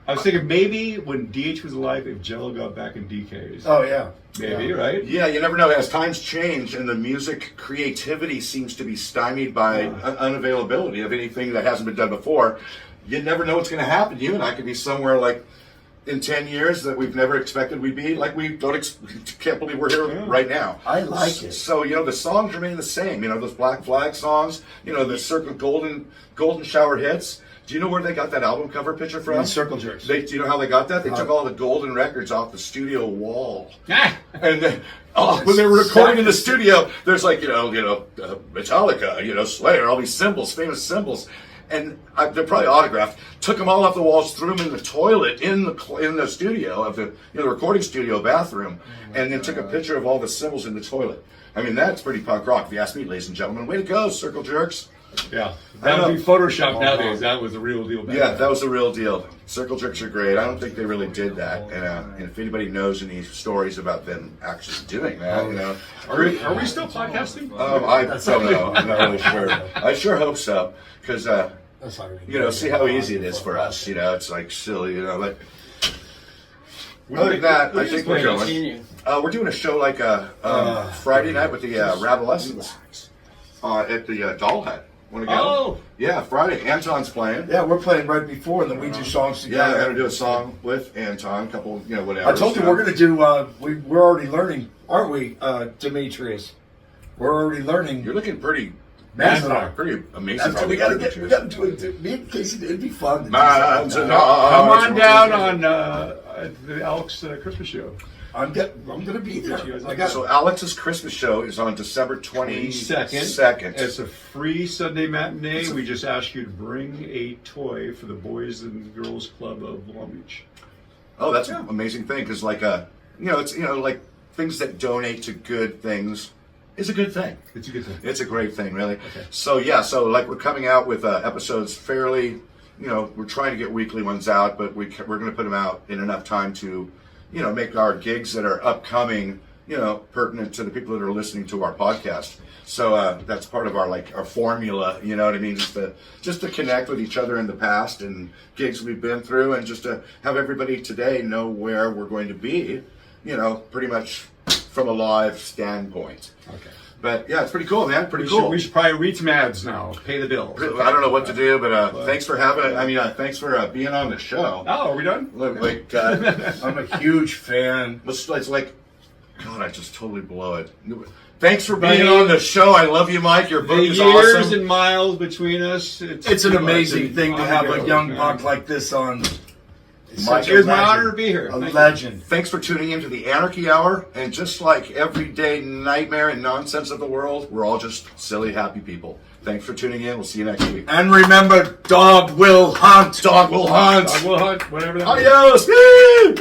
I was thinking maybe when DH was alive, if Jello got back in DKs. Oh, yeah. Maybe, right? Yeah, you never know. As times change and the music creativity seems to be stymied by unavailability of anything that hasn't been done before, you never know what's going to happen. You and I could be somewhere like in 10 years that we've never expected we'd be. Like we can't believe we're here right now. I like it. So, you know, the songs remain the same. You know, those Black Flag songs, you know, the Circle Golden Shower hits. Do you know where they got that album cover picture from? Circle Jerks. Do you know how they got that? They took all the golden records off the studio wall. And then, when they were recording in the studio, there's like, you know, Metallica, you know, Slayer, all these symbols, famous symbols. And they're probably autographed. Took them all off the walls, threw them in the toilet in the studio of the recording studio bathroom, and then took a picture of all the symbols in the toilet. I mean, that's pretty punk rock, if you ask me, ladies and gentlemen. Way to go, Circle Jerks. Yeah, that would be Photoshop nowadays. That was the real deal. Yeah, that was the real deal. Circle Jerks are great. I don't think they really did that. And if anybody knows any stories about them actually doing that, you know, are we still podcasting? I don't know. I'm not really sure. I sure hope so, because you know, see how easy it is for us. You know, it's like silly. You know, like. Other than that, I think we're going. We're doing a show like Friday night with the Ravalescents at the Doll Hut. Want to go? Oh! Yeah, Friday. Anton's playing. Yeah, we're playing right before, and then we do songs together. Yeah, I'm going to do a song with Anton, a couple, you know, whatever. I told you we're going to do, we're already learning, aren't we, Demetrius? We're already learning. You're looking pretty Manzanar. Pretty amazing. We got to do it. Me and Casey, it'd be fun. Manzanar. Come on down on the Alex Christmas show. I'm gonna be there. So Alex's Christmas show is on December 22nd. It's a free Sunday matinee. We just ask you to bring a toy for the Boys and Girls Club of Long Beach. Oh, that's an amazing thing, because like it's like things that donate to good things is a good thing. It's a good thing. It's a great thing, really. Okay. So so like we're coming out with episodes fairly. You know, we're trying to get weekly ones out, but we're going to put them out in enough time to, you know, make our gigs that are upcoming, you know, pertinent to the people that are listening to our podcast. So that's part of our formula, you know what I mean? Just to connect with each other in the past and gigs we've been through, and just to have everybody today know where we're going to be, you know, pretty much from a live standpoint. Okay. But yeah, it's pretty cool, man. Pretty cool. We should probably read some ads now. Pay the bills. I don't know what to do, but thanks for having it. I mean, thanks for being on the show. Oh, are we done? Like, I'm a huge fan. It's like, God, I just totally blow it. Thanks for being on the show. I love you, Mike. Your book is awesome. Years and miles between us. It's an amazing thing to have a young buck like this on. Mike, it's my honor to be here. A legend. Thanks for tuning into the Anarchy Hour. And just like everyday nightmare and nonsense of the world, we're all just silly, happy people. Thanks for tuning in. We'll see you next week. And remember, dog will hunt. Dog will hunt. Dog will hunt. Whatever that Adios. means.